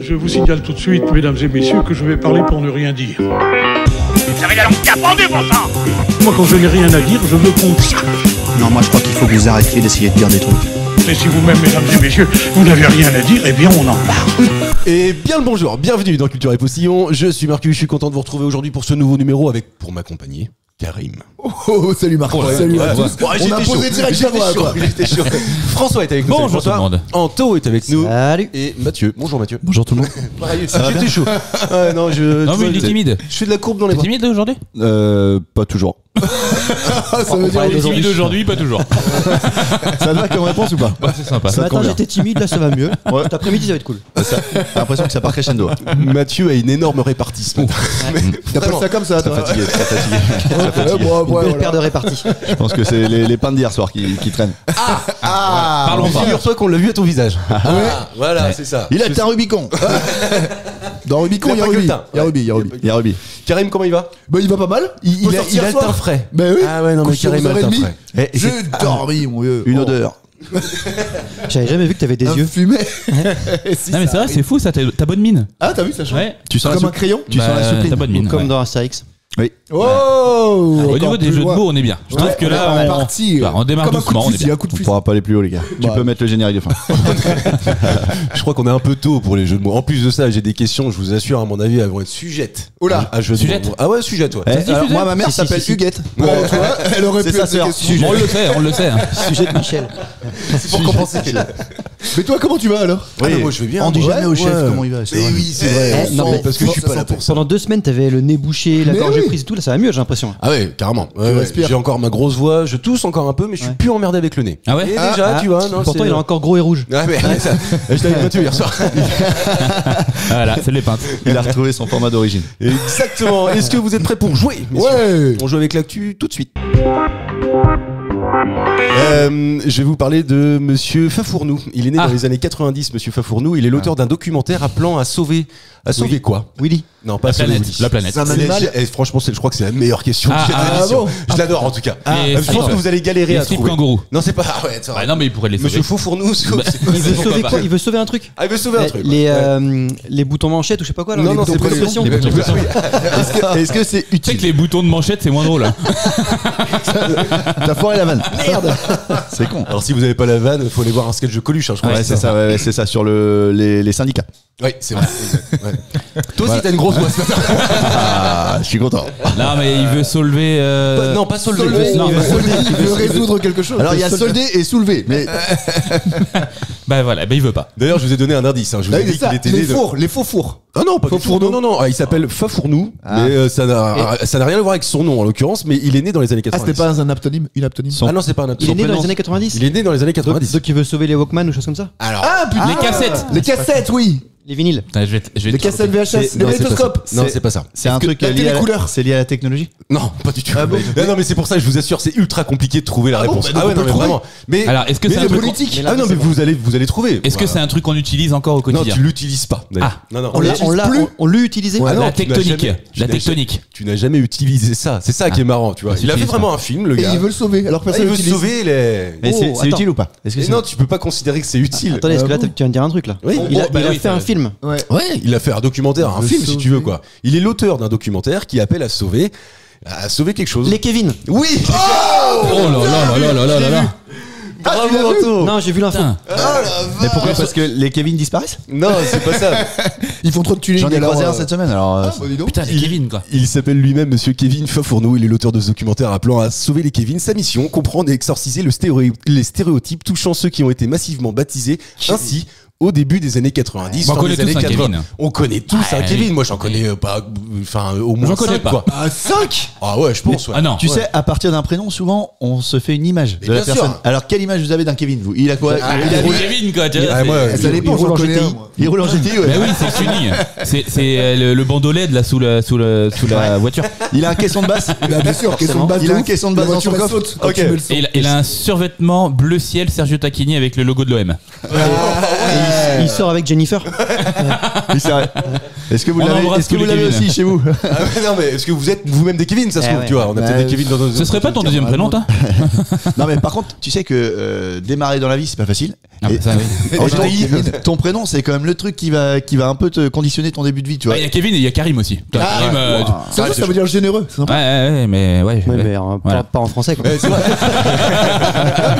Je vous signale tout de suite, mesdames et messieurs, que je vais parler pour ne rien dire. Vous avez la langue qui a pendu, bon sang. Moi, quand je n'ai rien à dire, je me consacre. Non, moi je crois qu'il faut que vous arrêtiez d'essayer de dire des trucs. Et si vous-même, mesdames et messieurs, vous n'avez rien à dire, eh bien, on en parle. Et bien le bonjour, bienvenue dans Culture et Postillon. Je suis Marcus, je suis content de vous retrouver aujourd'hui pour ce nouveau numéro avec, pour m'accompagner, Karim. Oh, salut Marc, salut à tous. On a posé direct à moi, quoi. J'étais chaud. François est avec nous. Bonjour tout le monde. Anto est avec nous. Salut. Et Mathieu. Bonjour Mathieu. Bonjour tout le monde. Pareil, j'étais chaud. Ouais, non, Non, mais il est timide. Je fais de la courbe dans les T'es bras. timide aujourd'hui? Pas toujours. Ça veut dire Il est timide aujourd'hui, pas toujours. Ça te va comme réponse ou pas? Bah, c'est sympa. Ce matin j'étais timide, là ça va mieux. Ouais. Cet après-midi ça va être cool. T'as l'impression que ça part crescendo. Mathieu a une énorme répartie ce matin. T'appelles ça comme ça, Très toi? fatigué, très fatigué. Une belle paire de réparties. Je pense que c'est les pains d'hier soir qui traînent. Parlons pas. Figure-toi qu'on l'a vu à ton visage. Voilà, c'est ça. Il a été un Rubicon. Dans Rubicon, il y a Ruby. Il y a Ruby, il y a Ruby. Il y a Ruby. Karim, comment il va? Bah, il va pas mal. Il Faut a sortir le ce soir. teint frais. Ben oui. Ah ouais, non, mais Couché Karim aux a le teint 11h30. frais. Et Je c'est dormi, mon vieux. une odeur. J'avais jamais vu que t'avais des Un yeux. fumé. Non, mais c'est vrai, c'est fou ça, t'as bonne mine. Ah, t'as vu, ça change. Ouais. Tu sens Comme un crayon. Tu sens la soupline. T'as bonne mine. Comme ouais. dans Astérix. Oui. Oh. Au niveau des jeux de mots, on est bien. Je trouve que là, on est parti. on démarre Comme un coup de doucement, on est fusil, bien. un coup de On fusil. pourra pas aller plus haut, les gars. Tu Bah. peux mettre le générique de fin. Je crois qu'on est un peu tôt pour les jeux de mots. En plus de ça, j'ai des questions, je vous assure, à mon avis, elles vont être sujettes. Oh là. à jeux de Sujette mots. Ah ouais, sujettes, ouais. Alors, moi, ma mère Si, si, s'appelle si. Huguette. Bon, tu vois, elle aurait C'est pu sa être des sœur. questions. On le sait. Hein. Sujet de Michel. C'est pour compenser. Mais toi, comment tu vas alors? Ah non, moi je vais bien. On dit Ouais, jamais au chef ouais. comment il va. Mais oui, c'est vrai. Eh, non, Non, mais parce que je suis pas là pour ça. Pendant 2 semaines t'avais le nez bouché, la Mais gorge oui. prise et tout, là ça va mieux j'ai l'impression. Ah ouais, carrément. Ouais, ouais. respires. J'ai encore ma grosse voix, je tousse encore un peu, mais je suis Ouais. plus emmerdé avec le nez. Ah ouais? Et déjà, tu vois, non, Pourtant c'est- il est encore gros et rouge. Ah mais ça, j'étais avec Mathieu hier soir. Voilà, c'est les peintes. Il a retrouvé son format d'origine. Exactement. Est-ce que vous êtes prêts pour jouer, messieurs? Ouais. On joue avec l'actu tout de suite. Je vais vous parler de Monsieur Fafournou. Il est né dans les années 90, Monsieur Fafournou. Il est l'auteur d'un documentaire appelant à sauver. À sauver quoi? Willy. Non, pas La sauver planète. Willy. La planète. Ça m'a C'est- mal. et franchement, je crois que c'est la meilleure question Ah, de cette ah, émission. bon Je l'adore en tout cas. Et Je pense que vous allez galérer les à slips trouver. kangourous. Non, c'est pas. Ah ouais, c'est vrai. Ouais, non, mais il pourrait les Monsieur sauver. Fafournou, Bah, Il veut pourquoi sauver pas. quoi? Il veut sauver un truc. Ah, il veut sauver un truc. Les, ouais. les boutons manchettes ou je sais pas quoi là. Non, les non, boutons c'est pas les pression. Les boutons pression. Est-ce que c'est Tu sais utile? que les boutons de manchette, c'est moins drôle. Hein. T'as foiré la vanne. Merde. C'est con. Alors, si vous n'avez pas la vanne, il faut aller voir un sketch de Coluche, hein, je crois. Ouais, c'est ça, ouais, c'est ça, sur les syndicats. Oui, c'est vrai. Ouais. Toi aussi, t'as une grosse voix ce matin. Ah, je suis content. Non, mais il veut soulever. Non, pas solder. Non, Il veut résoudre quelque chose. Alors, il y a soldé et soulevé. Mais bah voilà, bah il veut pas. D'ailleurs, je vous ai donné un indice. Hein. Je vous Là, ai il est dit ça. qu'il était Les né de. fours, les faux fours. Ah non, pas du tout. Fafournou. Non, non, non. Il s'appelle Fafournou, mais ça n'a rien à voir avec son nom en l'occurrence. Mais il est né dans les années Ah, 90. c'était pas un aptonyme, une aptonyme. Ah non, c'est pas un Il est né dans prénom. les années 90. Il est né dans les années 90. Donc il veut sauver les Walkman ou choses comme ça. Alors. Ah putain. Les cassettes. Les cassettes, oui. Les vinyles. Putain, je vais Les cassettes VHS, les Non, c'est pas ça. magnétoscopes. Non, c'est pas ça. c'est un truc la lié à télécouleur. c'est lié à la technologie. Non, pas du tout. Ah bon non, mais c'est pour ça que je vous assure, c'est ultra compliqué de trouver la Ah bon, réponse. bah donc Ah ouais, on peut non, mais le trouver. vraiment. Mais Alors, est-ce que mais c'est un les truc politiques. Mais Ah non, mais vous allez trouver. Est-ce que c'est un truc qu'on utilise encore au Non, quotidien? tu l'utilises pas. d'ailleurs. Non, non. On l'a utilisé. Ah non, La tu n'as tectonique. jamais- tu La n'as tectonique. Tu n'as jamais utilisé ça. C'est ça qui est marrant, tu vois. Ça Il a fait s'utilise vraiment un film, le Et gars. il veut le sauver. Alors Ah, personne il veut l'utilise. sauver les. Mais c'est attends. utile ou pas? Est-ce que Mais c'est non, tu peux pas considérer que c'est utile. Attendez, est-ce que là bon tu viens de dire un truc là? Oui. Il a, bah il a oui, fait ça- un film. Ouais. Ouais, il a fait un documentaire, un veut film si tu sauver. veux quoi. Il est l'auteur d'un documentaire qui appelle à sauver quelque chose. Les Kevin. Oui. Oh là là là là là là là. Bravo Anto. Non, j'ai vu l'info. Putain. Mais pourquoi? Parce que les Kevin disparaissent? Non, c'est pas ça. Ils font trop de tuning. J'en ai alors, croisé un cette semaine, alors. Ah, bah dis donc. Putain, les Kevin quoi. Il s'appelle lui-même Monsieur Kevin Fafournou. Il est l'auteur de ce documentaire appelant à sauver les Kevin. Sa mission, comprendre et exorciser les stéréotypes touchant ceux qui ont été massivement baptisés ainsi au début des années 90. On fin connaît des années tous un 80. Kevin. On connaît tous un Ouais, Kevin. oui. Moi, j'en connais pas, enfin, au moins J'en connais 5, pas. quoi. Ah, 5. Ah ouais, je pense, ouais. Ah non. Tu sais, à partir d'un prénom, souvent, on se fait une image Mais de la bien personne. sûr. Alors, quelle image vous avez d'un Kevin, vous? Il a quoi? Ah, Il Il a- roule Kevin quoi. Tu vois, Ah, c'est- moi, Ça dépend, il roule j'en en connais GTI. un, moi. Il roule en GTI, ouais. Mais oui, c'est tuning. C'est le bandeau LED là sous la voiture. Il a un caisson de basse. Bah, bien sûr, caisson de base. Il a de un ouf. caisson de base La dans son voiture, elle coffre. saute quand Ok. tu mets le son. Et il a un survêtement bleu ciel Sergio Tacchini avec le logo de l'OM. Il sort avec Jennifer. Oui, c'est vrai. Est-ce que vous On l'avez embrasse tous les Kevin. aussi chez vous? Ah ouais, non, mais est-ce que vous êtes vous-même des Kevin, ça se trouve, ouais. tu vois? On a peut-être des Kevin dans nos. Ce serait pas ton deuxième prénom, toi? Non, mais par contre, tu sais que démarrer dans la vie, c'est pas facile. Ah, bah, ça, oui. Et ton prénom, c'est quand même le truc qui va un peu te conditionner ton début de vie, tu vois. Il y a Kevin et il y a Karim aussi. Toi, Karim, C'est vrai, ça veut dire généreux. C'est sympa. ouais, mais ouais. Ouais, mais Voilà. pas en français quoi. C'est vrai.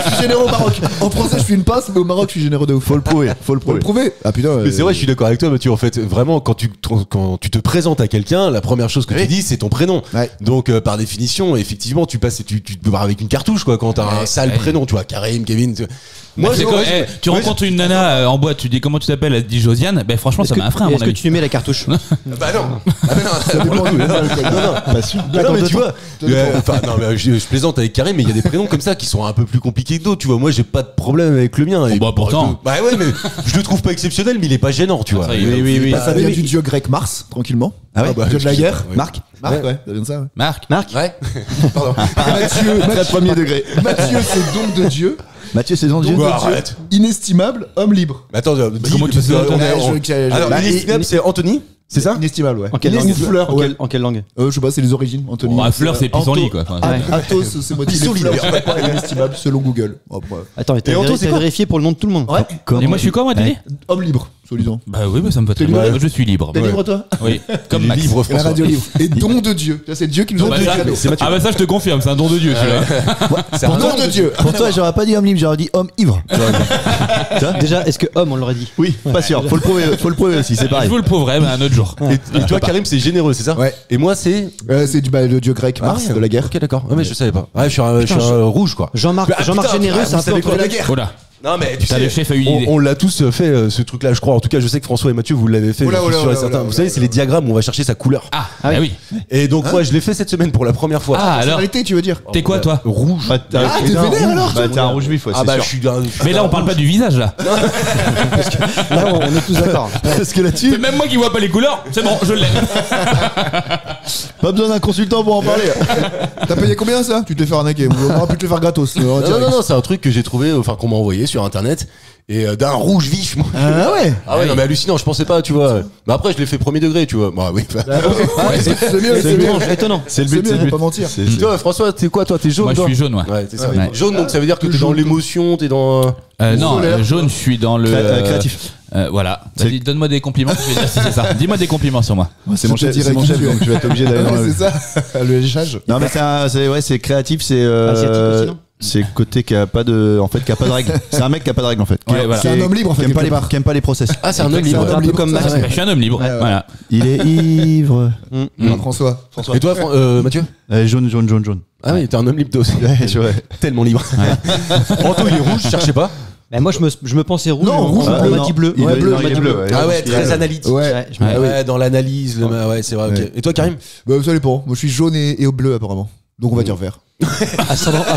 Je suis généreux au Maroc. En français, je fais une passe, mais au Maroc, je suis généreux de ouf. Faut le prouver. Faut le prouver. Ah putain. Mais c'est vrai, je suis d'accord avec toi, Mathieu. En fait, vraiment, quand tu te présentes à quelqu'un, la première chose que tu dis, c'est ton prénom. Ouais. Donc, par définition, effectivement, tu te barres avec une cartouche, quoi, quand t'as un sale prénom, tu vois, Karim, Kevin. Moi, c'est je- comme, moi, tu rencontres une nana en boîte, tu dis comment tu t'appelles, elle te dit Josiane, ben franchement ça met un frein à mon Est-ce que avis. tu lui mets la cartouche? Bah non. Ah, mais non, Ça dépend du- Pas sûr. non, mais tu vois, enfin, non, mais je plaisante avec Karim, mais il y a des prénoms comme ça qui sont un peu plus compliqués que d'autres, tu vois. Moi, j'ai pas de problème avec le mien. Et bah, pourtant. Bah ouais, mais je le trouve pas exceptionnel, mais il est pas gênant, tu vois. ça, oui. Ça vient du dieu grec Mars, tranquillement. Ah ouais, Dieu de la guerre. Ouais. Marc. Marc, ouais, ça vient de ça. Ouais. Marc, Ouais. Pardon. Mathieu, Premier degré. Mathieu, c'est don de Dieu, Mathieu, c'est dans Dieu. Ouais, Dieu. arrête. inestimable, homme libre. Mais attends, dis, comment tu parce sais, que attends, on est- Ouais, on- je- Alors, Bah, inestimable, c'est Anthony, c'est ça? Inestimable, ouais. En quelle langue? Fleur, ouais. En quelle langue? Je sais pas, c'est les origines, Anthony. bon, à Fleur c'est pissenlit Anto- quoi. Enfin, Athos, c'est moitié Pissenlit, les d'ailleurs. fleurs, inestimable, selon Google. Après. Attends, mais Et Anto, c'est t'as quoi? vérifié pour le nom de tout le monde? Ouais. Et moi je suis quoi moi t'as dit? Homme libre, soi-disant. Bah oui, mais ça me fait très T'es bien. libre Je suis libre. T'es libre, toi? Oui, comme Les Max. livres, Et la François. radio libre. Et don de Dieu. Ça, c'est Dieu qui nous Bah, a donné ça- le cadeau. c'est Mathieu. Ah bah ça je te confirme, c'est un don de Dieu celui-là. C'est Pour un don de Dieu. Pour toi, j'aurais pas dit homme libre, j'aurais dit homme ivre. Déjà, est-ce que homme on l'aurait dit? Oui, pas sûr. Faut le prouver aussi, c'est Je pareil. vous le prouverai mais un autre jour. Et toi, Karim, c'est généreux, c'est ça? Ouais. Et moi, c'est. C'est le dieu grec Mars Ah, de la guerre. Ok, d'accord. Ah, mais je savais pas. Ouais, je suis un rouge, quoi. Jean-Marc putain, Généreux, c'est un vous peu savez entre quoi, les la deux. guerre? Oh là. Non, mais tu T'as sais, le chef a eu une idée. on l'a tous fait ce truc-là, je crois. En tout cas, je sais que François et Mathieu, vous l'avez fait. Oula, je suis oula, sûr et oula, certain. oula, Vous savez, c'est les diagrammes où on va chercher sa couleur. Ah oui. oui. Et donc, moi, je l'ai fait cette semaine pour la première fois. Ah alors, Personnalité, tu veux dire? t'es quoi toi? Rouge. Bah, t'es vénère, alors, Bah, t'es un rouge vif, ouais, Ah c'est bah, sûr. je suis un. Mais là on parle pas du visage là. Là, on est tous d'accord. Parce que là-dessus, C'est même moi qui vois pas les couleurs. C'est bon, je l'ai. pas besoin d'un consultant pour en parler. T'as payé combien ça? Tu te l'es fait arnaquer. On aurait pu te le faire gratos. Non, c'est un truc que j'ai trouvé, enfin, qu'on m'a envoyé sur internet. Et d'un rouge vif, moi. Ah ouais. Ah ouais, non, mais hallucinant, je pensais pas, tu vois. Mais après, je l'ai fait premier degré, tu vois. Bah oui. C'est mieux, c'est mieux. Étonnant. C'est le C'est but, mieux, c'est le faut but. pas mentir. Toi, François, t'es quoi, toi? T'es jaune, Moi je toi suis jaune ouais. Ouais, c'est ça. Ouais. Jaune, donc ça veut dire que t'es dans l'émotion, t'es dans. Non, Solaire. jaune, je suis dans le Créatif. Voilà. Vas-y, donne-moi des compliments. Je vais dire si c'est ça. Dis-moi des compliments sur moi. C'est mon chef, direct c'est mon qui chef, tu es. donc tu vas être obligé d'aller dans Ouais, le. c'est ça. Le léchage. Non, mais c'est créatif, c'est. Asiatique aussi, non? C'est côté qui a pas de règles. C'est un mec qui a pas de règles en fait. Ouais, voilà. C'est un homme libre, en fait, Qui aime pas quelque part. qui aime pas les process. Ah, c'est un homme C'est libre. un homme Un peu libre, comme ça, Max. ouais. Je suis un homme libre. Ouais, ouais. Voilà. Il est ivre. François. Et toi, Mathieu? Jaune. Ah oui, t'es un homme libre, toi aussi. Ouais, je vois. Tellement libre. Anto, il est rouge, cherchez pas. Bah, moi, je me pensais rouge. Non, rouge, on bleu, m'a non. dit bleu. Il Ouais, est bleu, il est bleu. bleu. Ah ouais, Il très est- analytique. Ouais, je me- Ouais, dans l'analyse, ouais, c'est vrai, ok. Ouais. Et toi, Karim? Bah, ça dépend. Moi, je suis jaune et au bleu, apparemment. Donc, on va dire vert. Ascendant. Ah,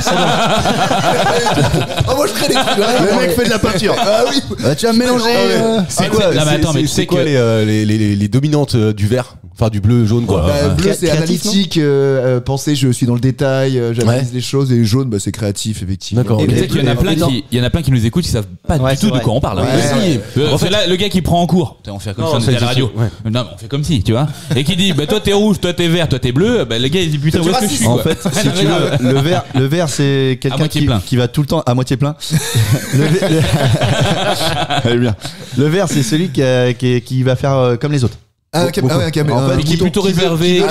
moi, je crée des trucs. Le mec fait de la peinture. Ah oui. Tu vas me mélanger. C'est Ah, quoi, non, mais attends, mais tu c'est sais quoi que- les dominantes du vert? Enfin, du bleu, jaune, quoi. Bah, bleu, c'est Créatif, analytique. Penser, je suis dans le détail. J'analyse les choses. Et jaune, bah, c'est créatif, effectivement. D'accord. Et ok. tu sais qu'il y en a plein il y en a plein qui nous écoutent, ils savent pas Ouais, du tout c'est de vrai. quoi on parle. Ouais, Vas-y. ouais. En fait, là, le gars qui prend en cours, on fait comme Non, ça, on ça, était à la je radio. sais, ouais. Non, mais on fait comme si, tu vois. Et qui dit, bah toi t'es rouge, toi t'es vert, toi t'es bleu. Bah le gars il dit putain où est-ce que je suis En quoi. fait, si tu veux, le vert c'est À quelqu'un moitié plein. qui va tout le temps à moitié plein. Elle est bien. Le vert c'est celui qui va faire comme les autres. Ah, ok, ah ouais, ok, mais En fait, Mais qui est plutôt réservé,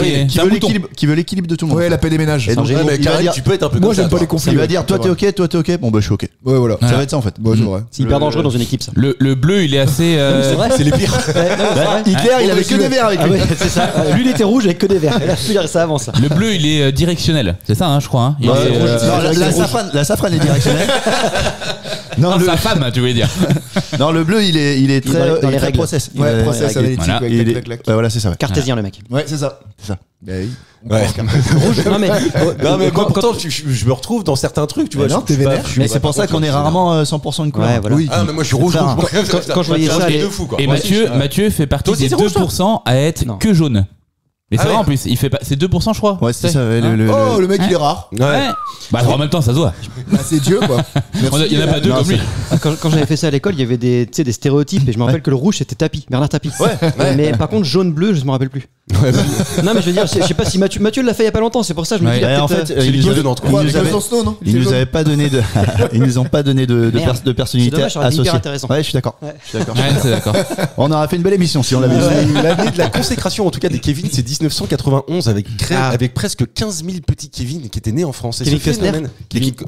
Qui veut l'équilibre de tout le monde. Ouais, la paix des ménages. Et donc, Ouais, mais il va Karim, dire- tu peux être un peu Moi, comme ça, j'aime pas toi. les conflits. Il va ouais. dire toi t'es ok, toi t'es ok, bon bah je suis ok. Ouais, voilà. Ça va être ça en fait. Ouais, c'est vrai. C'est hyper dangereux dans une équipe, ça. Le bleu il est assez. C'est vrai. C'est les pires. Hitler il avait que des verts avec Ah lui. ouais, c'est ça. Lui, il était rouge avec que des verts. Et là, je peux dire, ça avance. Le bleu il est directionnel, c'est ça hein, je crois. Hein. Il Ouais, est, non, la safrane est directionnelle. non, sa femme, tu veux dire. Non, le bleu il est Il est dans les très règles. process. Ouais, Il est- process analytique. Voilà. Ouais, il clac, est- clac, clac. ouais, voilà, c'est ça. Ouais. Cartésien, le mec. Ouais, c'est ça. C'est ça. Bah oui. Ouais. Rouge. Non, mais. Non, mais moi, pourtant, je me retrouve dans certains trucs, tu vois. Mais non, je t'es suis pas- vénère. je suis Mais pas c'est pour ça contre, qu'on est je suis rarement 100% une couleur. Ouais, voilà. Oui. Ah, mais moi, je suis rouge. C'est ça. Quand je voyais C'est un ça, truc et- de fou, quoi. Et Moi aussi, Mathieu fait partie Toi aussi, des c'est rouge, toi 2% à être Non. que jaune. Mais c'est vrai en plus, il fait pas. C'est 2%, je crois. Ouais, c'est ça. Oh, le mec, il est rare. Ouais. Bah, en même temps, ça se voit. Bah, c'est Dieu, quoi. Il y en a pas deux comme lui. Quand j'avais fait ça à l'école, il y avait des stéréotypes et je me rappelle que le rouge c'était Tapie, Bernard Tapie. Mais par contre jaune-bleu, je me rappelle plus. Non mais je veux dire, je sais pas si Mathieu l'a fait il y a pas longtemps, c'est pour ça je me dis. En fait, ils nous avaient pas donné de, ils nous ont pas donné de personnalité associée. Intéressant. Ouais, je suis d'accord. Ouais, c'est d'accord. On aurait fait une belle émission si on l'avait dit. L'année de la consécration, en tout cas, des Kevin, c'est 1991 avec presque 15 000 petits Kevin qui étaient nés en France. Kevin Costner.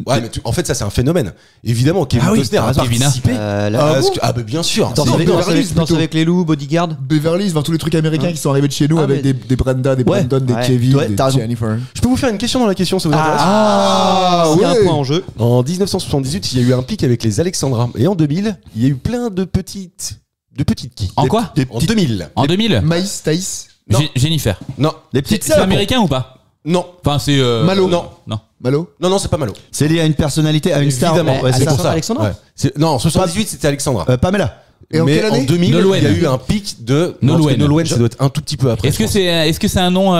Ouais, mais en fait, ça c'est un phénomène. Évidemment, Kevin Costner a participé. Ah, bah bien sûr. Danse avec les loups, Bodyguard. Beverly Hills, tous les trucs américains qui sont arrivés de chez nous avec des Brenda, des Brandon, des Kevin, des Jennifer. Je peux vous faire une question dans la question, ça vous intéresse? Il y a un point en jeu. En 1978, il y a eu un pic avec les Alexandra. Et en 2000, il y a eu plein de petites qui. En quoi? En 2000. En 2000 Maïs, Thaïs. Jennifer. Non. Les petites C'est américain ou pas? Non. Enfin, c'est. Malo. Non. Malo. Non, c'est pas Malo. C'est lié à une personnalité, à une star. Évidemment, Ouais, c'est pour ça. Alexandra. Ouais. Non, en 78, c'était Alexandra. Pamela. Et en Mais quelle année? en 2000, Nolwenn. il y a eu un pic de Nolwenn. Nolwenn, ça doit être un tout petit peu après. Est-ce que c'est un nom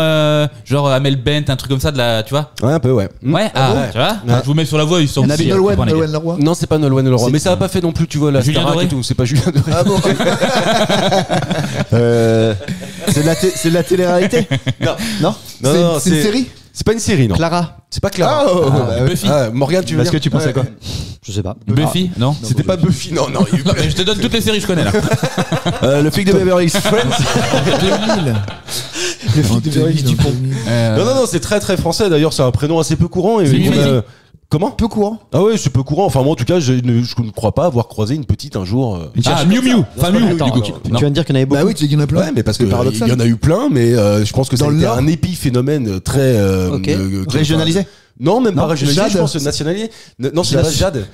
genre Amel Bent, un truc comme ça de la, tu vois? Ouais, un peu, ouais. Ouais. Tu vois? Ouais. Je vous mets sur la voie, ils sont. Nabil Nolwenn Leroy. Non, c'est pas Nolwenn Leroy, mais ça a pas fait non plus, tu vois, la Julien Starac Doré. et tout. C'est pas Julien Doré. Ah bon? C'est de la télé-réalité. Non, C'est une série? C'est pas une série, non. Clara. C'est pas Clara. Buffy. Morgane, tu veux Parce dire que tu pensais à quoi? Je sais pas. Buffy, non? C'était pas Buffy, non, il y a eu Non, mais je te donne toutes les séries que je connais là. Le flic de Beverly Hills. Le flic de Beverly Hills Dupont. Non, c'est très très français. D'ailleurs, c'est un prénom assez peu courant. Et Mimi. Comment? Peu courant. Ah ouais, c'est peu courant. Enfin, moi, en tout cas, je ne crois pas avoir croisé une petite un jour. Miu Miu. Enfin, Miu, du coup. Tu vas me dire qu'il y en avait beaucoup. Bah oui, tu sais qu'il y en a plein. Ouais, mais parce que C'est paradoxal. il y en a eu plein, mais je pense que ça Dans a le été Nord. un épiphénomène très Régionalisé. Non, même pas Non, régionalisé. Jade. Je pense nationalisé. Non, c'est Jade. pas Jade.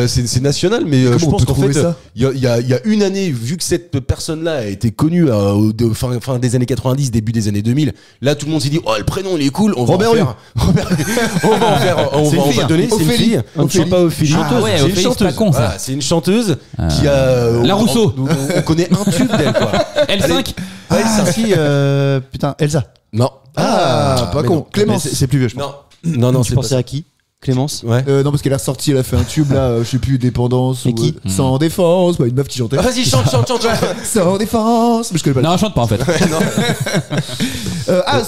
C'est national, mais je Comment on pense peut qu'en trouver fait, ça il y a une année, vu que cette personne-là a été connue fin des années 90, début des années 2000, là tout le monde s'est dit, oh le prénom il est cool, on va Robert en faire. On C'est une va fille, donner, c'est une Ophélie. fille. On ne chante pas Ophélie. Ah ouais, c'est une Ophélie, c'est chanteuse. pas con, ça. Voilà, c'est une chanteuse qui a. La Rousseau. On connaît un tube d'elle, quoi. L5. Si, putain, Elsa. Non. Pas mais con. non. Clémence. C'est plus vieux, je pense. Non, Tu c'est pas pensais ça. à qui? Clémence. Ouais. Non, parce qu'elle est ressortie, elle a fait un tube là, je sais plus, dépendance. Et ou, qui Sans défense, bah, une meuf qui chantait. Ah, vas-y, chante. Sans défense. Mais je connais pas. Non, chante pas en fait.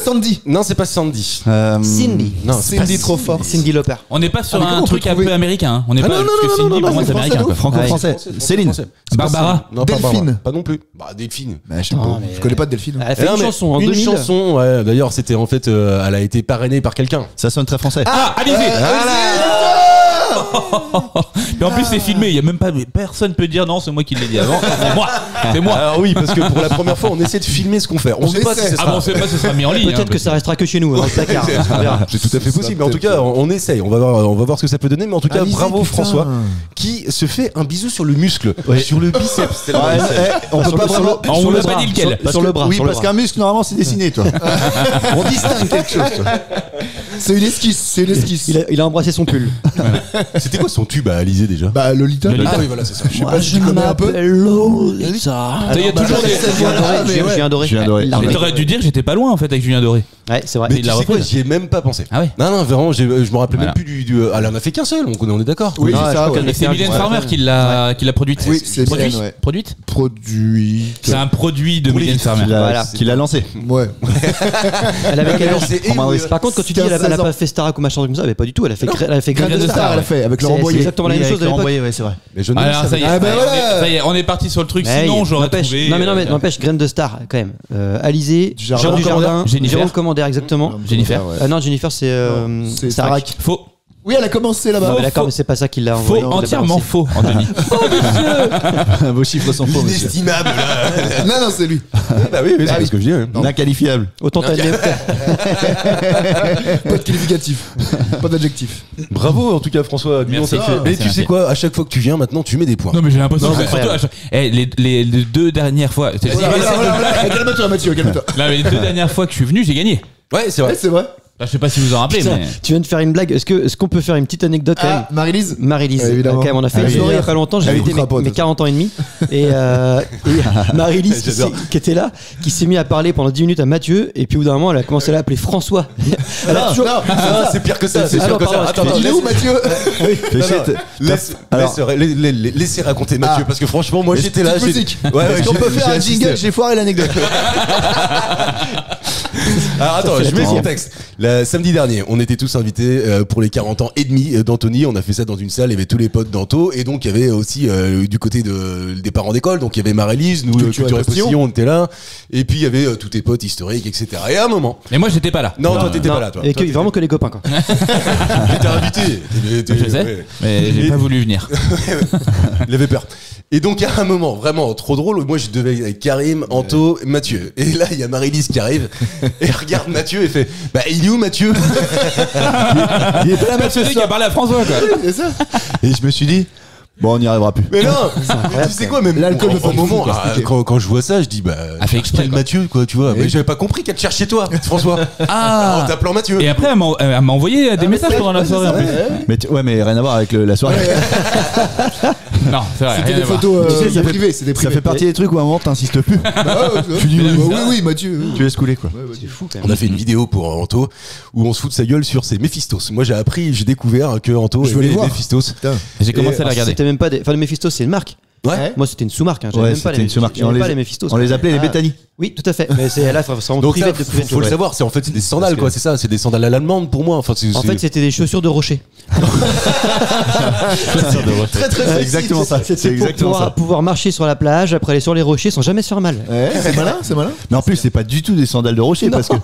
Sandy. Non, c'est pas Sandy. Cindy. Non, c'est pas Cindy trop fort. Cindy Lauper. On n'est pas sur Ah, mais un comment on truc peut un trouver peu américain. Hein. On n'est Ah, pas. non, parce que non, Cindy, non, pour non, moi, non, c'est c'est américain. quoi. Franco-français. Céline. Non, Barbara. pas Delphine. Barbara. Pas non plus. Bah, Delphine. Bah, je sais pas. Non, mais- Je connais pas de Delphine. Elle a fait Non, une mais chanson en une 2000. chanson, ouais. D'ailleurs, c'était en fait, elle a été parrainée par quelqu'un. Ça sonne très français. Ah, Alizé. Mais en plus, c'est filmé. Il y a même pas. Personne peut dire non, c'est moi qui l'ai dit avant. C'est moi. Alors oui, parce que pour la première fois, on essaie de filmer ce qu'on fait. On sait pas si essaie. ce Ah sera. bon, c'est pas, ce sera mis en ligne. Peut-être que ça restera que chez nous, dans le placard. On verra. C'est tout à fait possible, mais en tout cas, on essaye. On va voir ce que ça peut donner. Mais en tout cas, Alizé, bravo putain. François, qui se fait un bisou sur le muscle, sur le biceps. C'est le Ouais, biceps. on peut Sur pas le- sur vraiment. le- On sur vous le l'a pas bras, dit lequel. sur le bras. Oui, sur le parce bras. qu'un muscle, normalement, c'est dessiné, toi. On distingue quelque chose, toi. C'est une esquisse. Il a embrassé son pull. C'était quoi son tube à Alizé déjà? Bah, Lolita. Ah oui, voilà, c'est ça. Je sais pas si tu connais un peu. Lolita. Il y a toujours des. Julien Doré. Julien Doré. Il l'a Mais remis. t'aurais dû dire que j'étais pas loin en fait avec Julien Doré. Ouais, c'est vrai. Mais il tu l'a sais quoi, refait. j'y ai même pas pensé. Ah ouais. Non, vraiment, je me rappelais Voilà. même plus du. Elle en a fait qu'un seul, on est d'accord. Oui, Non, c'est je ça. crois ouais. qu'elle Et c'est Mylène Farmer qui l'a produite. Oui, c'est Produite. Mylène, ouais. Produite. Produit. C'est un produit de Pour les Mylène filles, Farmer. Voilà. Qui l'a lancé. Ouais. Elle avait quel âge c'est- Romain Ruiz. Par contre, quand tu dis elle a 15-16 pas fait Starac ou machin comme ça, mais pas du tout. Elle a fait Grain Grain de Star, elle a fait avec C'est Laurent Boyer. exactement la même chose à l'époque. Ouais, c'est vrai. Mais je ne le Alors ça savais y est, Ah, bah ça y est, voilà. ça y est, on est parti sur le truc. Mais Sinon, j'aurais n'empêche- trouvé. Non mais n'empêche, Graine de Star quand même. Alizé, Dujardin. Jérôme Commandeur, Jennifer. Jérôme Commander exactement. Jennifer. Non, Jennifer c'est C'est Starac. Starac. Faux. Oui, elle a commencé là-bas. Non, mais d'accord, mais c'est pas ça qui l'a Faux, envoyé. entièrement faux, Anthony. Vos chiffres sont faux, monsieur. Inestimable. là. Non, c'est lui. Bah oui, c'est ce que je dis. ouais. Inqualifiable. Autant t'as Pas de qualificatif. Pas d'adjectif. Bravo en tout cas François. Dis donc, Merci. ça fait- Mais Merci, tu merci. sais quoi, à chaque fois que tu viens maintenant, tu mets des points. Non, mais j'ai l'impression Non, que mais surtout à chaque- les deux dernières fois. Calme-toi, Mathieu, calme-toi. Non, mais les deux dernières fois que je suis venu, j'ai gagné. Ouais, c'est vrai. Ouais, c'est vrai. Je sais pas si vous en rappelez, Putain, mais. tu viens de faire une blague. Est-ce qu'on peut faire une petite anecdote quand même Marie-Lise Marie-Lise, évidemment. quand même, on a fait une soirée il y a pas longtemps, j'ai fêté mes 40 ans et demi. Et Marie-Lise qui était là, qui s'est mis à parler pendant 10 minutes à Mathieu, et puis au bout d'un moment, elle a commencé à l'appeler François. Elle a toujours. Non, c'est pire que ça. C'est pire que ça. Attends, Il est où Mathieu Laissez raconter Mathieu, parce que franchement, moi j'étais là. Est-ce qu'on peut faire un jingle? J'ai foiré l'anecdote. Alors attends, je mets le contexte. Samedi dernier, on était tous invités pour les 40 ans et demi d'Anthony. On a fait ça dans une salle, il y avait tous les potes d'Anto, et donc il y avait aussi du côté des parents d'école, donc il y avait Marie-Lise, nous, Culture et Postillon, on était là, et puis il y avait tous tes potes historiques, etc. Et à un moment... Mais moi j'étais pas là. Non, toi t'étais pas là, toi. Et vraiment que les copains, quoi. T'étais invité. Je sais, mais j'ai pas voulu venir. Il avait peur. Et donc à un moment vraiment trop drôle, moi je devais avec Karim, Anto, Mathieu. Et là il y a Marie-Lise qui arrive et regarde Mathieu et fait bah il est où Mathieu? Il est pas là, Mathieu qui a parlé à François, quoi. C'est ça. Et je me suis dit, bon, on n'y arrivera plus. Mais non, tu sais quoi, même l'alcool me fait au moment, fou, quand je vois ça, je dis bah fait exprès, quel Mathieu, quoi, tu vois. Mais j'avais pas compris qu'elle te cherchait toi, François. En t'appelant Mathieu. Et après, elle m'a envoyé des messages pendant la soirée en plus. Mais rien à voir avec la soirée. Non, c'est vrai. C'était des photos privées, c'était privé. Ça fait partie des trucs où à un moment t'insistes plus. Tu dis oui, Mathieu. Tu laisses couler, quoi. C'est fou, quand même. On a fait une vidéo pour Anto où on se fout de sa gueule sur ses Méphistos. Moi j'ai découvert que Anto Je veux les aimait voir. Méphistos. J'ai commencé à la regarder. C'était même pas des. Enfin, le Méphistos, c'est une marque. Ouais. Moi, c'était une sous-marque. J'avais Ouais, même pas c'était une sous-marque. j'avais pas les Méphistos. On les appelait les Bétani. Oui, tout à fait. Mais c'est là, c'est Donc privé ça, de privé. faut le savoir, c'est en fait c'est des sandales, quoi, c'est ça, c'est des sandales à l'allemande pour moi. Enfin, En fait, c'était des chaussures de rocher. Très très C'est exactement ça. C'était C'est pour exactement pouvoir marcher sur la plage, après aller sur les rochers sans jamais se faire mal. Ouais, c'est malin, c'est malin. Mais en plus, c'est pas du tout des sandales de rocher parce que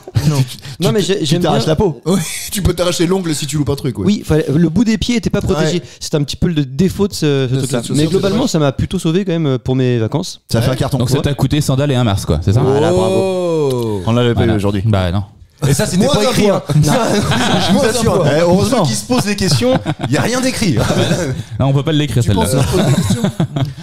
Non, mais tu j'aime bien. t'arraches la peau. Oui, tu peux t'arracher l'ongle si tu loupes un truc. Oui, le bout des pieds était pas protégé. Ouais. C'est un petit peu le défaut de ce truc-là. chaussure, Mais c'est globalement, dommage. ça m'a plutôt sauvé quand même pour mes vacances. Ça fait un carton. Donc ça t'a coûté sandales et un Mars, quoi, c'est ça? Voilà, bravo. bravo. On l'avait pas eu Voilà. aujourd'hui. Bah non. Et ça, c'était Moins pas un écrit. point. Je vous assure. Eh, Pour heureusement. ceux qui se posent des questions, il y a rien d'écrit. Non, on peut pas l'écrire Tu penses celle-là. à se poser des questions?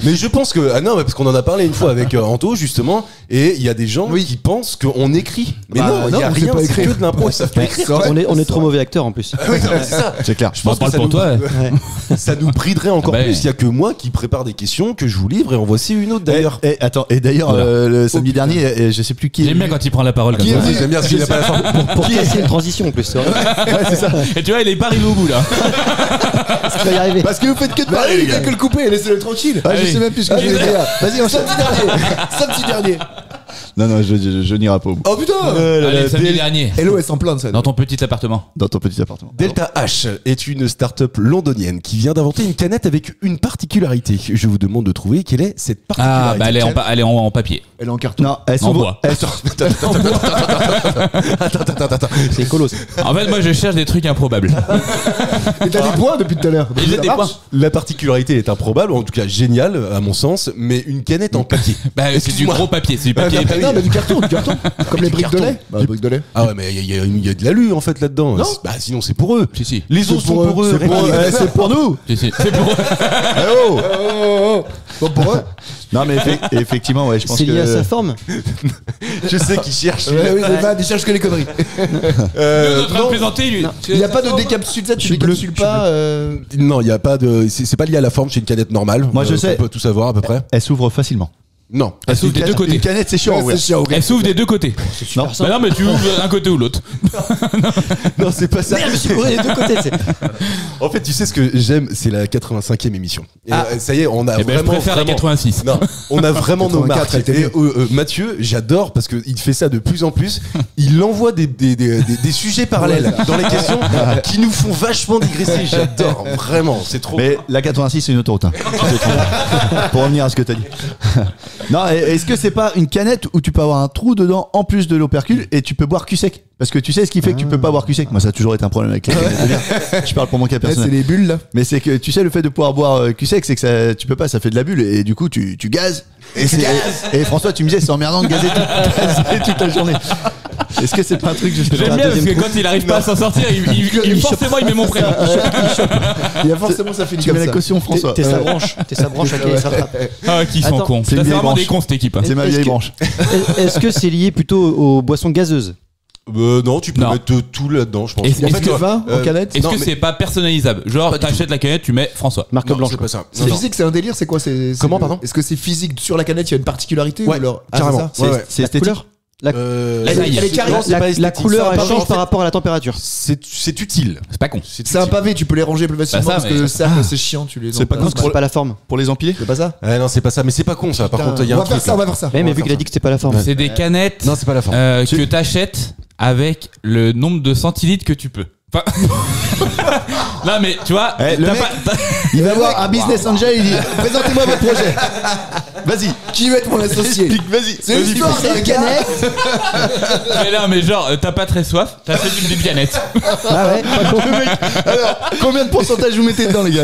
Mais je pense que non, parce qu'on en a parlé une fois avec Anto justement, et il y a des gens qui pensent qu'on écrit. Mais Bah, non, il y a non, on sait rien, pas c'est écrire. que de l'impro, ils savent pas écrire. On est trop mauvais acteurs en plus. Oui, non, mais c'est ça. C'est clair. Je pense que parle ça pour nous, toi. ça nous briderait encore Bah, plus. Il y a que moi qui prépare des questions que je vous livre et en voici une autre d'ailleurs. Et attends, et d'ailleurs, Voilà. le samedi dernier, je sais plus qui. J'aime bien quand il prend la parole comme Qui ça. est- J'aime bien parce qu'il n'a pas la forme. Pour casser une transition en plus. C'est vrai. Et tu vois, il est pas arrivé au bout là. Tu vas y arriver. Parce que vous faites que de parler, il fait que le couper, laissez-le tranquille. Ah, je sais même plus ce que je Allez, vais dire. Vas-y, on samedi dernier. Samedi dernier. Non, je n'irai pas au bout. Oh putain. Allez, samedi dernier. Hello, elle s'en plaint de ça. Dans ton petit appartement. Dans ton petit appartement. Delta H est une start-up londonienne qui vient d'inventer une canette avec une particularité. Je vous demande de trouver quelle est cette particularité. Ah, bah elle est en papier. Elle est en carton. Non, elle En s'ouvre. bois. Elle s'ouvre. Attends. C'est écolo. ça. En fait, moi je cherche des trucs improbables. Et t'as des points depuis tout à l'heure. Et j'ai Ça des marche points. La particularité est improbable, en tout cas géniale à mon sens, mais une canette en papier. Bah, c'est du Excuse-moi. gros papier, c'est du papier. Ah, Non, mais du carton. Comme les Du briques de carton. lait. Bah, briques de lait. Ah ouais, mais il y a de l'alu en fait là-dedans. Non. Bah sinon c'est pour eux. Si. Les os sont pour eux. C'est pour eux. C'est pour nous. C'est pour Bon, pour eux. Non, mais effectivement, ouais, je pense C'est lié à sa que. forme. Je sais qu'ils cherchent. Ouais, oui, les vannes, ils cherchent que les conneries. Nous, en train de plaisanter, lui. Il n'y a pas de décapsulation, tu décapsules pas. Non, il y a pas de. C'est pas lié à la forme. C'est une canette normale. Moi, je sais. On peut tout savoir à peu près. Elle s'ouvre facilement. Non. Elle s'ouvre des deux côtés. Une canette, c'est chiant. C'est chiant. Elle s'ouvre des deux côtés. Non. Bah non, mais tu ouvres un côté ou l'autre. Non, c'est pas ça. Merde, je me suis bourré les deux côtés. En fait, tu sais ce que j'aime, c'est la 85e émission. Et ça y est, on a Eh ben, je vraiment. préfère la vraiment- 86. Non, on a vraiment nos 84, marques. elle était Et, Mathieu, j'adore parce qu'il fait ça de plus en plus. Il envoie des sujets parallèles dans les questions qui nous font vachement digresser. J'adore, vraiment, c'est trop. Mais la 86, c'est une autoroute. Hein. Tu t'es trompé. Pour revenir à ce que t'as dit. Non, est-ce que c'est pas une canette où tu peux avoir un trou dedans en plus de l'opercule et tu peux boire cul sec? Parce que tu sais ce qui fait que tu peux pas boire cul sec. Moi, ça a toujours été un problème avec les canettes de bière. Je parle pour mon cas C'est personnel. les bulles là. Mais c'est que tu sais, le fait de pouvoir boire cul sec, c'est que ça, tu peux pas, ça fait de la bulle et du coup, tu gazes. Et François, tu me disais, c'est emmerdant de gazer toute la journée. Est-ce que c'est pas un truc je sais J'aime pas, bien parce que quand il arrive pas à s'en sortir, forcément il met mon prénom. Il y a forcément ça finit tu comme mets la ça. caution, François. T'es sa branche. T'es sa branche à qui il se rattrape. Ah, qui sont Attends, cons. c'est C'est une vieille vraiment branche. des cons cette équipe. C'est ma Est-ce vieille que- branche. Est-ce que c'est lié plutôt aux boissons gazeuses? Non, tu peux Non. mettre tout là-dedans, je pense. Est-ce En fait, que- toi, vin en canette. Est-ce Non, que mais- c'est pas personnalisable? Genre, t'achètes la canette, tu mets François. Marque non, blanche. c'est pas ça. C'est Non, non. physique, c'est un délire, c'est quoi Comment, pardon Est-ce que c'est physique sur la canette, il y a une particularité Ouais, ou alors carrément. c'est ça Ouais. C'est La esthétique. couleur Elle est carrée. Non, c'est pas La esthétique. couleur, elle Ça, change en fait, par rapport à la température. C'est utile. C'est pas con. C'est un pavé, tu peux les ranger plus facilement ça, parce mais- que le cercle c'est chiant, tu les C'est pas entames. con, C'est pas la forme. Pour les empiler. C'est pas ça Non, c'est pas ça, mais c'est pas con ça. Par contre, il y a on un va faire truc. ça, on va faire ça. Ouais, On mais va vu qu'il a faire dit que c'était pas la forme. C'est des canettes Non, c'est pas la forme. que t'achètes avec le nombre de centilitres que tu peux. Enfin... non mais tu vois, Le t'as mec, pas- il va voir un business angel, il dit présentez-moi votre projet. Vas-y, Qui va être mon associé vas-y. C'est l'histoire d'un canette. mais non mais genre t'as pas très soif, t'achètes une petite canette. Ah ouais, pas con. Alors, combien de pourcentage vous mettez dedans, les gars?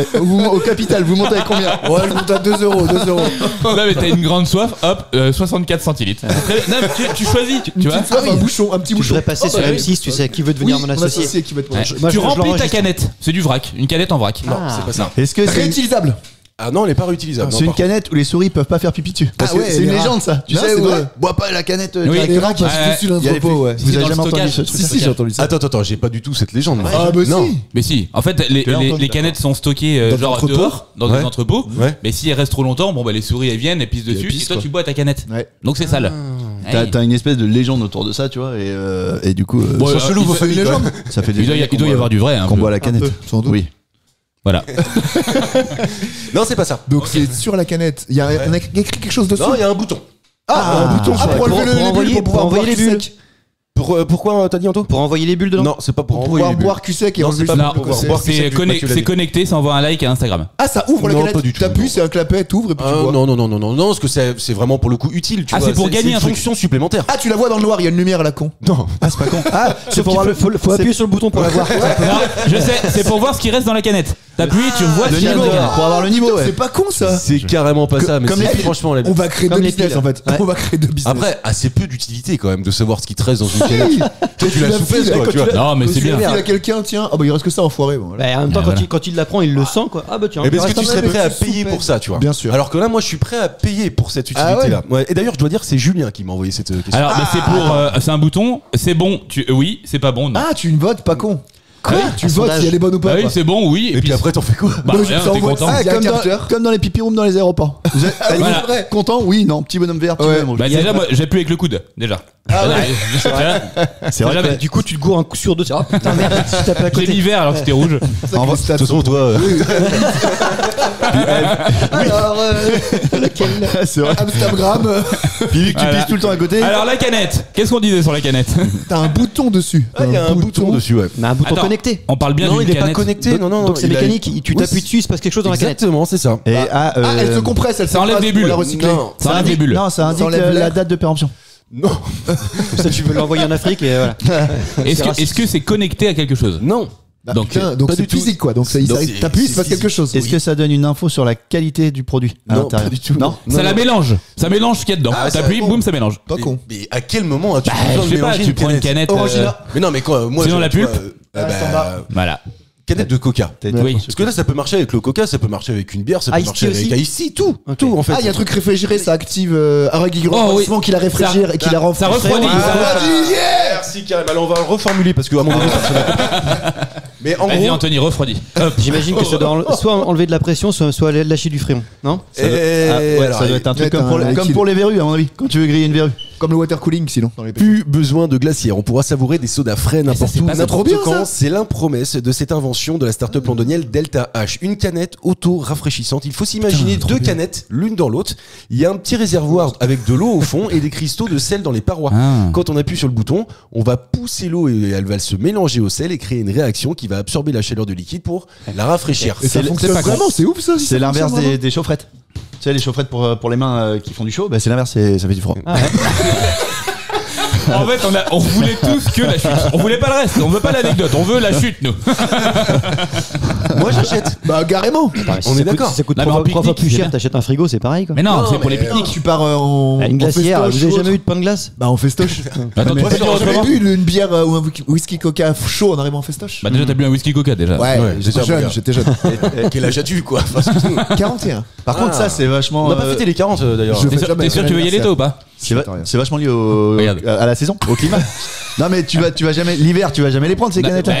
Au capital, vous montez avec combien? Ouais, je monte à 2 euros, 2 euros. Non mais t'as une grande soif, hop, 64 centilitres. Non mais tu choisis, tu vois. Petite soif, un bouchon, un petit Tu bouchon. devrais passer Oh, sur bah oui. M6, tu sais, qui veut devenir mon associé. qui va être mon Ouais. associé. Moi, Tu je remplis ta l'enregistre. canette, c'est du vrac, une canette en vrac. Non, Ah. c'est pas ça. Est-ce que c'est Réutilisable. Ah non, elle est pas réutilisable. c'est une canette où les souris peuvent pas faire pipi dessus? Parce Ah que ouais, c'est une les rats. légende, ça. Tu Non, sais c'est où vrai. bois pas la canette Oui. Les directement. rats qui Ouais. se dessus Il y a les l'entrepôt, ouais. Vous avez dans le jamais entendu stockage. ce truc? Si, si, j'ai entendu ça. Attends, j'ai pas du tout cette légende. moi. Ah, bah non. si. Mais si, en fait les, Tu l'as entendu, les canettes sont stockées Dans des genre entrepôts. dehors, dans Ouais. des entrepôts. Ouais. Mais si elles restent trop longtemps, bon bah les souris elles viennent, elles pissent dessus, pissent, et toi quoi. tu bois ta canette. Ouais. Donc c'est sale. T'as une espèce de légende autour de ça, tu vois, et du coup, Bon, ça, chelou, vos familles, légende. ça fait des Il doit y, années il doit y qu'on avoir du vrai. Hein, qu'on un peu. boit la canette. peu, sans doute. Oui. Voilà. Non, c'est pas ça. Donc c'est sur la canette. Il y a on a écrit quelque chose dessus. Non, il y a un bouton. Ah, un bouton Ah, pour enlever les bulles envoyer- pour pouvoir pour boire envoyer cul les bulles. sec. Pourquoi t'as dit Anto Pour envoyer les bulles dedans. Non, c'est pas pour Pour envoyer pouvoir les bulles. boire cul sec et Non, enlever c'est pas le Non, pour pouvoir c'est- boire c'est cul sec, c'est connecté, ça envoie un like à Instagram. Ah, ça ouvre la Non, canette. pas du tout, T'appuies, non. c'est un clapet, t'ouvres et puis tu bois. Non, parce que c'est vraiment pour le coup utile. Tu Ah, vois, c'est pour gagner une un truc. fonction supplémentaire. Ah, tu la vois dans le noir, il y a une lumière à la con. Non. Ah, c'est pas con. Ah, C'est pour voir le. Faut appuyer sur le bouton pour la voir. Non, je sais, c'est pour voir ce qui reste dans la canette. T'appuies, tu vois le ce qu'il y a niveau, dedans. pour avoir le niveau, ouais. C'est pas con ça. C'est carrément pas ça, mais comme c'est les- franchement la On va créer Comme deux les business piles. en fait. Ouais. On va créer deux business. Après, assez peu d'utilité quand même de savoir ce qui te reste dans une canette. Toi, tu la soupèses quoi, tu vois. Non, mais c'est bien. Tu à quelqu'un, tiens, ah bah il reste que ça enfoiré. Bon, voilà. Bah, en même temps, Ouais, quand, voilà. quand il l'apprend, il le sent quoi. Ah bah tiens. Mais il est-ce que reste tu un serais peu. prêt à tu payer soupèses. pour ça, tu vois Bien sûr. Alors que là, moi, je suis prêt à payer pour cette Ah utilité-là. Ouais. Et d'ailleurs, je dois dire, c'est Julien qui m'a envoyé cette question. Alors, mais c'est pour, c'est un bouton. C'est bon. Oui, c'est pas bon. Non. Ah, tu votes, pas con. Quoi Tu votes si elle est bonne ou Bah pas. oui, quoi. c'est bon, oui. Et puis après, t'en fais quoi bah, Moi, rien, ça t'es envoie- content. Ah, Ah, il y a un capteur. comme dans les pipi rooms dans les aéroports. Vous êtes- allez, Voilà. vrai. Content? Oui, non. Petit bonhomme vert, petit Ouais. bonhomme rouge. Bah déjà, moi, j'appuie avec le coude, déjà. Ah ouais. C'est vrai. Déjà, que- Du coup, tu te gourres un coup sur deux. Ah putain, merde, si je tape à J'ai côté. mis vert alors que c'était rouge. En vrai, De toute façon, toi. Alors, laquelle c'est vrai. Instagram, Puis vu que tu Voilà. pisses tout le temps à côté. Alors, la canette. Qu'est-ce qu'on disait sur la canette? t'as un bouton dessus. Ah, il y a un bouton dessus, ouais. Mais un bouton Attends, connecté. On parle bien Non, d'une il est pas canette. connecté. Non. Donc c'est il a- mécanique. Tu Oui, t'appuies dessus, il se passe quelque chose dans la canette. Exactement, c'est ça. Et Ah, elle se compresse, elle ça enlève s'écrase des pour bulles. la recycler. Non. Ça enlève des bulles. Non, ça indique enlève la l'air. date de péremption. Non. Comme ça, tu veux l'envoyer en Afrique et voilà. Est-ce que c'est connecté à quelque chose? Non. Bah, Donc, putain, donc pas c'est du tout. physique quoi. Donc Donc, t'appuies, il se c'est passe quelque chose. Est-ce que ça donne une info sur la qualité du produit à Non, l'intérieur? pas du tout. Non. Ça la mélange. Ça mélange ce qu'il y a dedans. Ah, T'appuies, ça- boum, ça mélange. Pas con. Mais à quel moment as-tu Bah, besoin je de sais pas, mélanger tu prends une canette. Orangina. Mais non, mais quoi, moi. Sinon, la tu pulpe. vois, Voilà. Canette de coca. Oui. Parce que là, ça peut marcher avec le coca, ça peut marcher avec une bière, ça peut Ice marcher tea avec aussi Ice tea, tout. Ok. Tout, en fait. Ah, il y a un truc réfrigéré, ça active un Oh, oui. qui la réfrigère Ça- et qui la rend ça refroidit, Ah, ça refroidit, yeah. Merci, Karim. Alors, on va le reformuler parce que, à mon avis, personne n'a compris. Mais en Vas-y, gros. Anthony, refroidis. Hop. J'imagine que ça doit soit enlever de la pression, soit lâcher du fréon. Non Ah, ouais, alors, ça doit être un truc mettre comme un comme liquide. pour les verrues, à mon avis. Quand tu veux griller une verrue. Comme le water cooling sinon dans les Plus besoin de glacière, on pourra savourer des sodas frais n'importe c'est où, pas ça, n'importe trop bien, quand. ça. C'est l'impromesse de cette invention de la start-up londonienne Delta H. Une canette auto-rafraîchissante. Il faut s'imaginer deux canettes, l'une dans l'autre. Il y a un petit réservoir avec de l'eau au fond et des cristaux de sel dans les parois. Ah. Quand on appuie sur le bouton, on va pousser l'eau et elle va se mélanger au sel et créer une réaction qui va absorber la chaleur du liquide pour la rafraîchir. Et ça fonctionne pas con. vraiment, c'est ouf ça. C'est l'inverse des chaufferettes. Tu sais, les chaufferettes pour les mains qui font du chaud, bah, c'est l'inverse, ça fait du froid. En fait, on voulait tous que la chute. On voulait pas le reste. On veut pas l'anecdote. On veut la chute, nous. Moi, j'achète. Bah carrément. On est d'accord. Si ça coûte Non, mais en 3 fois pique-nique, plus c'est cher, bien. t'achètes un frigo, c'est pareil quoi. Mais non, Non, c'est pour les mais pique-niques. Tu pars en Une glacière, festoche vous avez ou jamais autre. eu de pain de glace Bah en festoche. Attends, toi, tu J'avais recommences. bu une bière ou un whisky coca chaud en arrivant en festoche. Bah, déjà, t'as bu un whisky coca déjà. Ouais, déjà, j'étais jeune, regarde. j'étais jeune. Quel âge as-tu, quoi? 41. Par contre, ça, c'est vachement. On n'a pas fêté les 40 d'ailleurs. Je- T'es sûr, jamais, t'es sûr que tu veux y aller, toi, ou pas? C'est vachement lié à la saison, au climat. Non mais tu vas jamais l'hiver, tu vas jamais les prendre ces canettes là.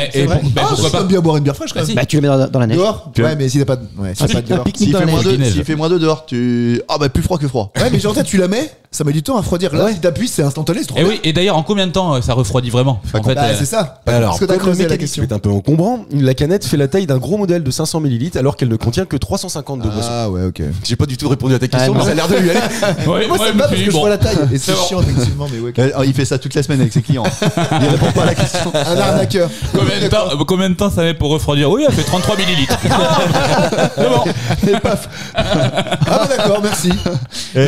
Pourquoi pas bien boire une bière fraîche quand même. Bah tu les mets dans la neige. Dehors. Ouais, mais s'il n'y a pas de dehors. S'il fait -2 dehors, plus froid que froid. Ouais, mais genre tu la mets, ça met du temps à refroidir. Là, si t'appuies, c'est instantané, c'est trop Et bien. oui, et d'ailleurs, en combien de temps ça refroidit vraiment en fait, c'est ça. Alors, Parce que t'as comme le creusé la mécanisme question. est un peu encombrant, la canette fait la taille d'un gros modèle de 500 ml alors qu'elle ne contient que 350 de boisson. Ah ouais, ok. J'ai pas du tout répondu à ta question, Ah, mais ça a l'air de lui aller. Ouais, Moi, c'est pas parce que je vois la taille. Et c'est C'est bon. chiant, effectivement, mais ouais. Il fait ça toute la semaine avec ses clients. Il répond pas à la question. Un arnaqueur. Combien de temps ça met pour refroidir? Oui, elle fait 33 millilitres. C'est bon. Et paf. Ah, d'accord, merci.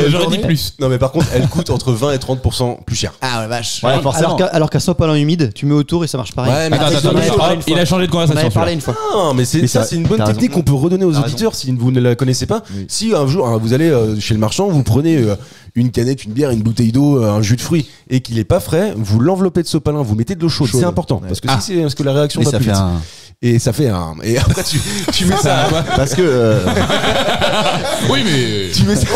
J'aurais dit plus. Non, mais par contre, elle coûte entre 20 et 30% plus cher. Ah ouais, vache. Ouais, forcément. Alors qu'un sopalin humide, tu mets autour et ça marche pareil. Ouais, mais Attends, on avait parlé une fois. il a changé de On avait conversation. parlé une fois. Non, mais Mais ça, ça- c'est une bonne t'as technique raison. qu'on peut redonner aux T'as auditeurs si vous ne la connaissez pas. Si un jour vous allez chez le marchand, vous prenez une canette, une bière, une bouteille d'eau, un jus de fruits et qu'il est pas frais, vous l'enveloppez de sopalin, vous mettez de l'eau chaude, Chaude. c'est important parce que si c'est parce que la réaction Et va ça plus fait vite. un. Et ça fait un. Et après tu mets ça. Parce que. Oui, mais. Tu mets ça.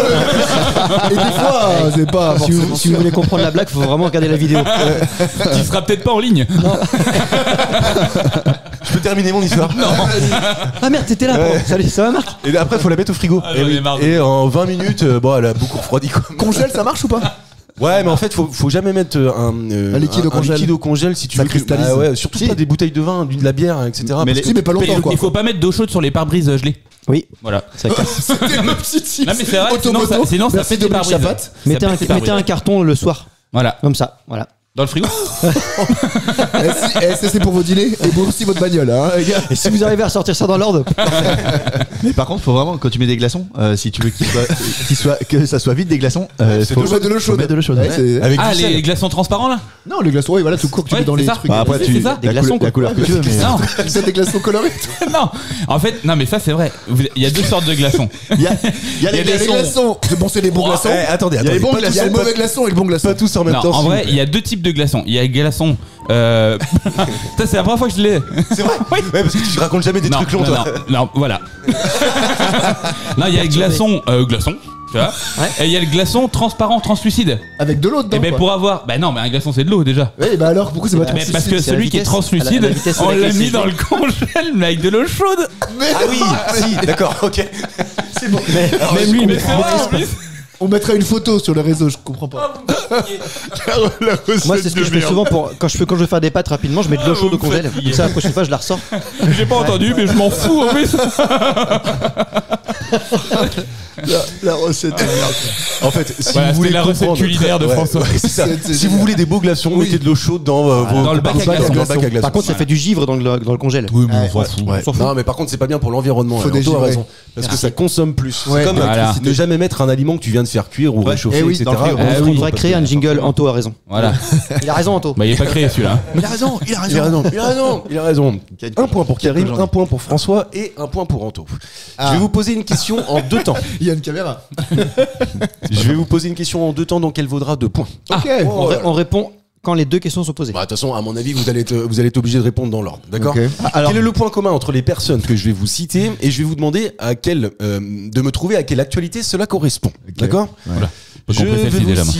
Et des fois, c'est pas Si forcément vous voulez comprendre la blague, faut vraiment regarder la vidéo. Tu seras peut-être pas en ligne. Je peux terminer mon histoire. Ah merde, t'étais là. pardon. Salut, ça va Marc? Et après faut la mettre au frigo. Ah, j'en ai marre de- Et en 20 minutes, bon, elle a beaucoup refroidi quoi. Congèle, ça marche ou pas? Ouais, mais en fait, faut jamais mettre un liquide au congèle. liquide au congèle si tu Ça veux. cristallise. Ah ouais, surtout pas des bouteilles de vin, de la bière, etc. Mais parce Si, mais pas longtemps, quoi. Il faut pas mettre d'eau chaude sur les pare-brises gelées. Oui, Voilà. ça casse. C'était le petit tips. Non, mais c'est vrai, Automoto. sinon ça Merci pète les Dominique pare-brises. Chapat. Mettez Ça pète les mettez un pare-brises. carton le soir, Voilà. comme ça. Voilà. Dans le frigo. C'est pour vos dîners et pour aussi votre bagnole, hein, les gars. Et si vous arrivez à sortir ça dans l'ordre, Mais par contre, faut vraiment quand tu mets des glaçons, si tu veux que ça soit vide des glaçons, faut Faut mettre de l'eau chaude. mettre de l'eau chaude. Ouais, c'est- Avec Ah, du sel. les glaçons transparents là? Non, les glaçons, oui, voilà, tout court que tu Ouais, mets dans c'est les ça. trucs. Bah, après, C'est ça. Des glaçons, la couleur que tu veux, mais. Non, C'est des glaçons colorés. non. En fait, non, mais ça c'est vrai. Il y a deux sortes de glaçons. Il y a Il y a les glaçons. Bon, c'est les bons glaçons. Eh, attendez, Il y a les attendez. bons Il y a le mauvais glaçon et le bon glaçon. Pas tous en même Non, temps. en s'il vrai, vous plaît. il y a deux types de glaçons. Il y a les glaçons. Putain, c'est la première fois que je l'ai. C'est vrai. Oui. Ouais, parce que tu racontes jamais des Non, trucs longs, non, toi. non, voilà. Non, il y a le glaçon, tu vois. Et il y a le glaçon transparent, translucide. Avec de l'eau dedans. Et ben quoi. pour avoir, bah non, mais un glaçon c'est de l'eau déjà. Oui, bah alors pourquoi c'est pas Mais parce que c'est la celui qui est vitesse. translucide, La vitesse à on laquelle l'a c'est mis dans fait. le congèle, mais avec de l'eau chaude. Ah oui, si, d'accord, ok. C'est bon. Même lui, mais c'est vrai en plus. On mettrait une photo sur les réseaux, je comprends pas. moi c'est ce que je fais souvent pour quand je veux faire des pâtes rapidement, je mets de l'eau chaude au congèle. Comme ça la prochaine fois je la ressors. J'ai pas entendu, mais je m'en fous en plus. La recette. En fait, si Voilà, vous voulez c'était la recette comprendre- culinaire de Ouais, François. ouais, c'est ça. C'est Si vous voulez des beaux glaçons, mettez de l'eau chaude dans vos dans le bac à glaçons. dans le bac à glaçons. Par contre ça fait du givre dans le congèle. Oui, mais Ouais. on s'en fout. Ouais. On s'en fout. Non, mais par contre, c'est pas bien pour l'environnement. Faut Anto a dégivrer. raison. Parce que ça consomme plus. Ouais. C'est comme Voilà. ne jamais mettre un aliment que tu viens de faire cuire ou réchauffer, Eh oui, etc. dans le frigo. Ah On oui. devrait créer un jingle. Anto a raison. Voilà. Il a raison Anto. Bah, il est pas créé celui-là. hein. Il a raison, il a Il a raison. raison, il a raison, il a raison. Un point pour Karim, un point pour François et un point pour Anto. Je vais vous poser une question en deux temps. Il y a une caméra. Je vais vous poser une question en deux temps, donc elle vaudra 2 points. Ok. On répond quand les deux questions sont posées. Bah, de toute façon, à mon avis, vous allez être obligé de répondre dans l'ordre, d'accord? Ok. Alors, Quel est le point commun entre les personnes que je vais vous citer et je vais vous demander de me trouver à quelle actualité cela correspond, d'accord? Je Compresser vais cette idée, là, vous moi.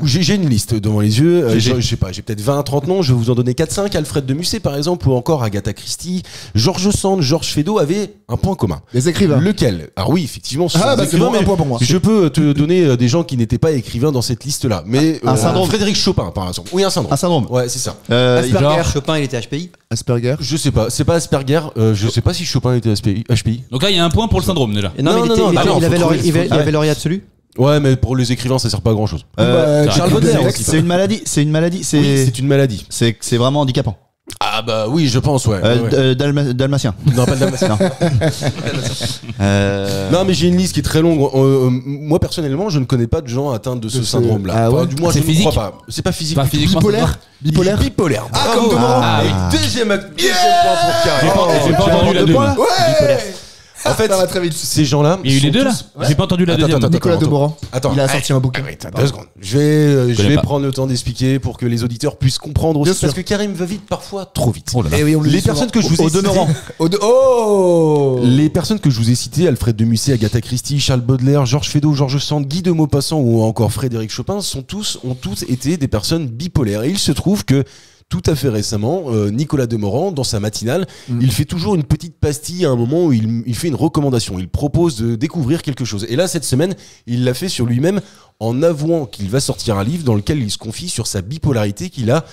citer, j'ai une liste devant les yeux, GG. je sais pas, j'ai peut-être 20 à 30 noms, je vais vous en donner 4-5, Alfred de Musset par exemple, ou encore Agatha Christie, Georges Sand, Georges Feydeau avaient un point commun. Les écrivains. Lequel? Alors oui, effectivement, ce sont Ah, des bah c'est écrivains, bon, un mais point pour moi. je peux te donner des gens qui n'étaient pas écrivains dans cette liste-là, mais Un syndrome. Frédéric Chopin par exemple. Oui, un syndrome. un syndrome. Ouais, c'est ça. Asperger, Chopin il était HPI. Asperger. Je sais pas, c'est pas Asperger, je sais pas si Chopin était HPI. Donc là, il y a un point pour le syndrome déjà. Et non, Non, mais non, non, bah non, il faut trouver- avait lauréat absolu. Ouais, mais pour les écrivains, ça sert pas à grand chose. Charles Baudelaire Baudelaire. C'est une maladie. C'est une maladie. Oui, c'est une maladie. C'est vraiment handicapant. Ah bah oui, je pense, ouais. Ouais. Dalmatien. Non, pas de la Non. Non, mais j'ai une liste qui est très longue. Moi, personnellement, je ne connais pas de gens atteints de ce ce- syndrome-là. Ah ouais. Du moins, C'est je ne physique crois pas. C'est pas physique. Pas du tout. physiquement. Bipolaire. Bipolaire. Bipolaire. Ah, Bravo. comme Demorand. Ah, oui. Deuxième point pour Karim. J'ai pas entendu la Deux deux. points. Bipolaire. En fait, Ça va très vite. ces gens-là. Il y a eu les sont deux là. tous- J'ai pas entendu la Attends, deuxième. attends, Nicolas attends. Demorand. Attends. Il a sorti un bouquin. Attends, 2 secondes. Je connais vais pas. prendre le temps d'expliquer pour que les auditeurs puissent comprendre aussi. Bien sûr. Parce que Karim va vite, parfois trop vite. Oh là là. Eh oui, on le Les dit souvent. personnes que je vous ai citées, Oh les personnes que je vous ai citées, Alfred de Musset, Agatha Christie, Charles Baudelaire, Georges Feydeau, Georges Sand, Guy de Maupassant ou encore Frédéric Chopin ont tous été des personnes bipolaires. Et il se trouve que tout à fait récemment, Nicolas Demorand, dans sa matinale, il fait toujours une petite pastille à un moment où il fait une recommandation. Il propose de découvrir quelque chose. Et là, cette semaine, il l'a fait sur lui-même en avouant qu'il va sortir un livre dans lequel il se confie sur sa bipolarité qu'il a,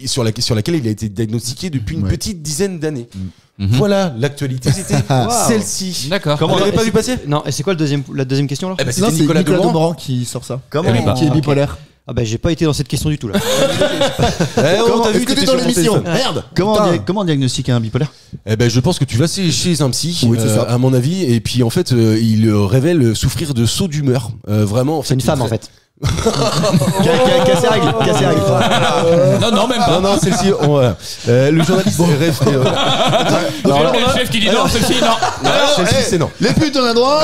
sur laquelle il a été diagnostiqué depuis une petite dizaine d'années. Voilà, l'actualité, c'était celle-ci. D'accord. Vous l'avez pas vu passer? Non, et c'est quoi la deuxième question là? Eh ben, Non, c'était c'est Nicolas Nicolas Demorand. Demorand qui sort ça. Comment Qui est bipolaire. Ah bah j'ai pas été dans cette question du tout là. On t'a vu, Est-ce que t'étais t'es dans sur mon l'émission? téléphone. Merde. Comment diagnostiquer un bipolaire? Eh ben, je pense que tu vas chez un psy, Oui, c'est ça. à mon avis, et puis en fait, il révèle souffrir de sauts d'humeur. Vraiment, en fait, C'est une femme en fait. Casse ses règles. Non, même pas. Non, celle-ci, le journaliste Il y a le chef qui dit non, celle-ci, non. celle-ci, c'est non. Les putes on a droit,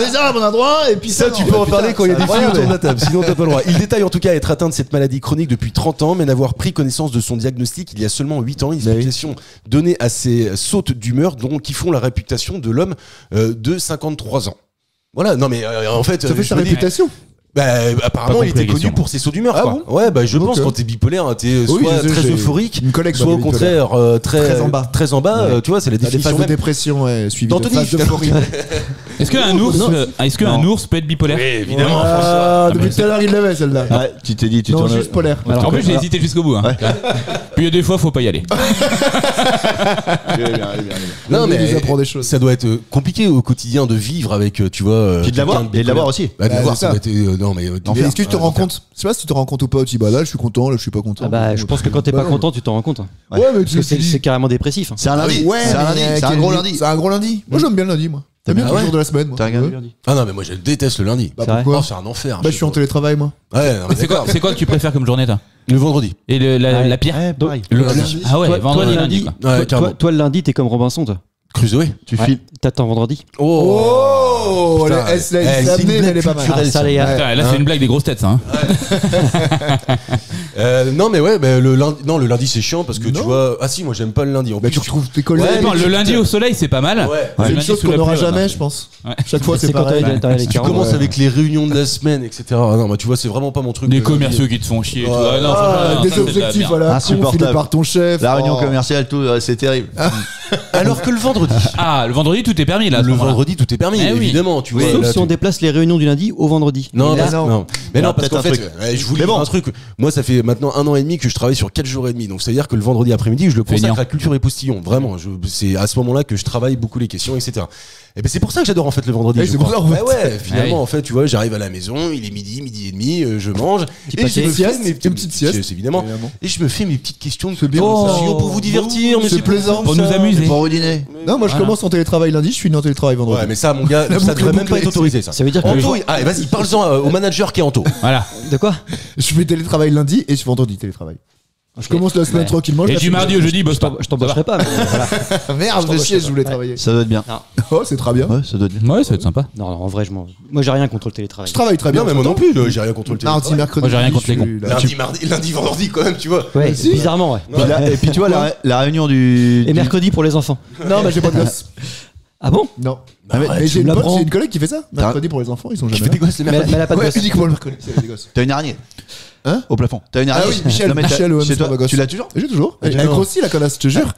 les arabes on a droit, et puis Ça, tu peux en parler quand il y a des filles autour de la table, sinon t'as pas le droit. Il détaille en tout cas être atteint de cette maladie chronique depuis 30 ans, mais n'avoir pris connaissance de son diagnostic il y a seulement 8 ans. Une explication donnée à ces sautes d'humeur qui font la réputation de l'homme de 53 ans. Voilà, non mais en fait... Ça fait je sa me dis- réputation. Bah, apparemment, Pas il compris était la connu question. pour ses sauts d'humeur. Ah quoi. bon Ouais, bah je pense Ok. quand t'es bipolaire, hein, t'es Oui, soit je sais, très j'ai euphorique, une collègue soit au bipolaire. contraire Très en bas. Très en bas. Ouais. Tu vois, c'est la T'as des définition phases de même. dépression, ouais, suivies de D'Anthony, phases d'euphorie. Est-ce qu'un ours peut être bipolaire? Oui, évidemment. Ah, depuis tout à l'heure, il l'avait celle-là. Ouais, tu t'es dit, tu Non, tournes. juste polaire. En plus, j'ai hésité jusqu'au bout. Hein. Puis il y a des fois, faut pas y aller. Non, Il nous mais apprend des choses. ça doit être compliqué au quotidien de vivre avec, tu vois. Puis de l'avoir, quelqu'un et de l'avoir bipolaire. aussi. Bah, de Bah, l'avoir, c'est ça ça. doit être. Non, mais. Mais est-ce que tu te rends compte? Je sais pas si tu te rends compte ou pas. Tu dis, bah là, je suis content, là, je suis pas content. Ah bah je pense que quand t'es pas content tu t'en rends compte. Hein. Ouais, mais Parce que c'est carrément dépressif. Hein. C'est un lundi. Ouais, C'est un lundi. C'est un gros lundi. C'est un gros lundi. Moi, j'aime bien le lundi, moi. T'aimes bien Ah tous les ouais jours de la semaine, moi. T'as regardé Ouais. lundi? Ah non, mais moi je déteste le lundi. Bah C'est vrai. pourquoi? Oh, c'est un enfer. Bah, je suis en télétravail, moi. Ouais, non, mais d'accord. C'est quoi que tu préfères comme journée, toi? Le vendredi. Et la pire? Pareil. Le lundi. Ah ouais, Toi, vendredi, le lundi. lundi, Quoi. Ouais, carrément. toi le lundi t'es comme Robinson toi. Crusoe. Tu Ouais. files. T'attends vendredi. Oh, Putain, elle s'est c'est une amenée, mais elle est blague pas mal. culturelle, Ah, ça, les gars. Ouais. Putain, là, c'est une blague des grosses têtes, ça. Hein. Non, mais ouais, bah, le lundi c'est chiant parce que tu Non. vois. Ah si, moi j'aime pas le lundi. En Bah, plus, tu retrouves tes collègues. Ouais, non, le lundi au soleil, c'est pas mal. Ouais. C'est Le une lundi chose sous qu'on la n'aura pluie, jamais, non. je pense. Ouais. Chaque fois, c'est C'est quand pareil. t'as les Tu 40. commences ouais. avec les réunions de la semaine, etc. Ah non, bah tu vois, c'est vraiment pas mon truc. Des le commerciaux lundi. qui te font chier. et tout. Ouais. Ah, non, Ah, franchement, non, des ça, c'est de la objectifs merde. à la con Insupportable. filés par ton chef. La réunion Oh. commerciale, tout, c'est terrible. Alors que le vendredi. Ah, le vendredi, tout est permis, là. à ce Le moment-là. vendredi, tout est permis, Eh oui. évidemment. Tu vois, Sauf là, si on déplace les réunions du lundi au vendredi. Non, Et là, non. Mais Il y non, a parce qu'en peut-être fait, un je vous Mais livre bon. un truc. Moi, ça fait maintenant 1 an et demi que je travaille sur 4 jours et demi. Donc, c'est-à-dire que le vendredi après-midi, je le consacre Feignant. à culture et postillon. Vraiment. C'est à ce moment-là que je travaille beaucoup les questions, etc. Et ben, c'est pour ça que j'adore, en fait, le vendredi. Ouais, je c'est crois. pour ça, en fait. Ouais, finalement, Ah oui. en fait, tu vois, j'arrive à la maison, il est midi et demi, je mange. Et pâté. je me fais Sieste, mes une petite sieste. évidemment. Évidemment. Et je me fais mes petites questions de C'est bien, conversation ça. pour vous divertir, mais C'est plaisant. Pour nous amuser. Pour au dîner. Non, moi, je Voilà. commence en télétravail lundi, je finis en télétravail vendredi. Ouais, mais ça, mon gars, La ça boucle devrait est même pas bouclée. être autorisé, ça. Ça veut dire que Anto, allez, vas-y, parle-en au manager qui est Anto. Voilà. de quoi? Je fais télétravail lundi et vendredi télétravail. Je commence la semaine Ouais. tranquillement. Et du mardi au jeudi, bosse pas. Je t'embaucherai pas. Mais voilà. Merde, je chier, je voulais travailler. Ça doit être bien. Oh, c'est très bien. Ouais, ça doit être bien. Ouais, ça va être sympa. Non, en vrai moi j'ai rien contre le télétravail. Je travaille très bien. Non, mais moi non plus, j'ai rien contre le Mardi, télétravail. mercredi. Moi, j'ai rien contre les je suis cons. là. Lundi, mardi, lundi, vendredi, quand même, tu vois. Ouais, Si. bizarrement ouais. Et puis tu vois, la réunion du. Et mercredi pour les enfants. Non, mais j'ai pas de gosse. Ah bon? Non. Bah, Mais ouais, j'ai me une, l'apprends. j'ai une collègue qui fait ça. Mercredi pour les enfants, ils sont Qui jamais. fait des gosses les Mais mercredis. elle a pas de Ouais, gosse. uniquement le mercredi, c'est des gosses. T'as une araignée. Hein Au plafond. T'as une Ah araignée. oui, Michel, Non, mais Michel, ouais, chez mais toi, c'est pas ma gosse. tu l'as toujours? J'ai toujours. Elle non. grossit la connasse, je te jure.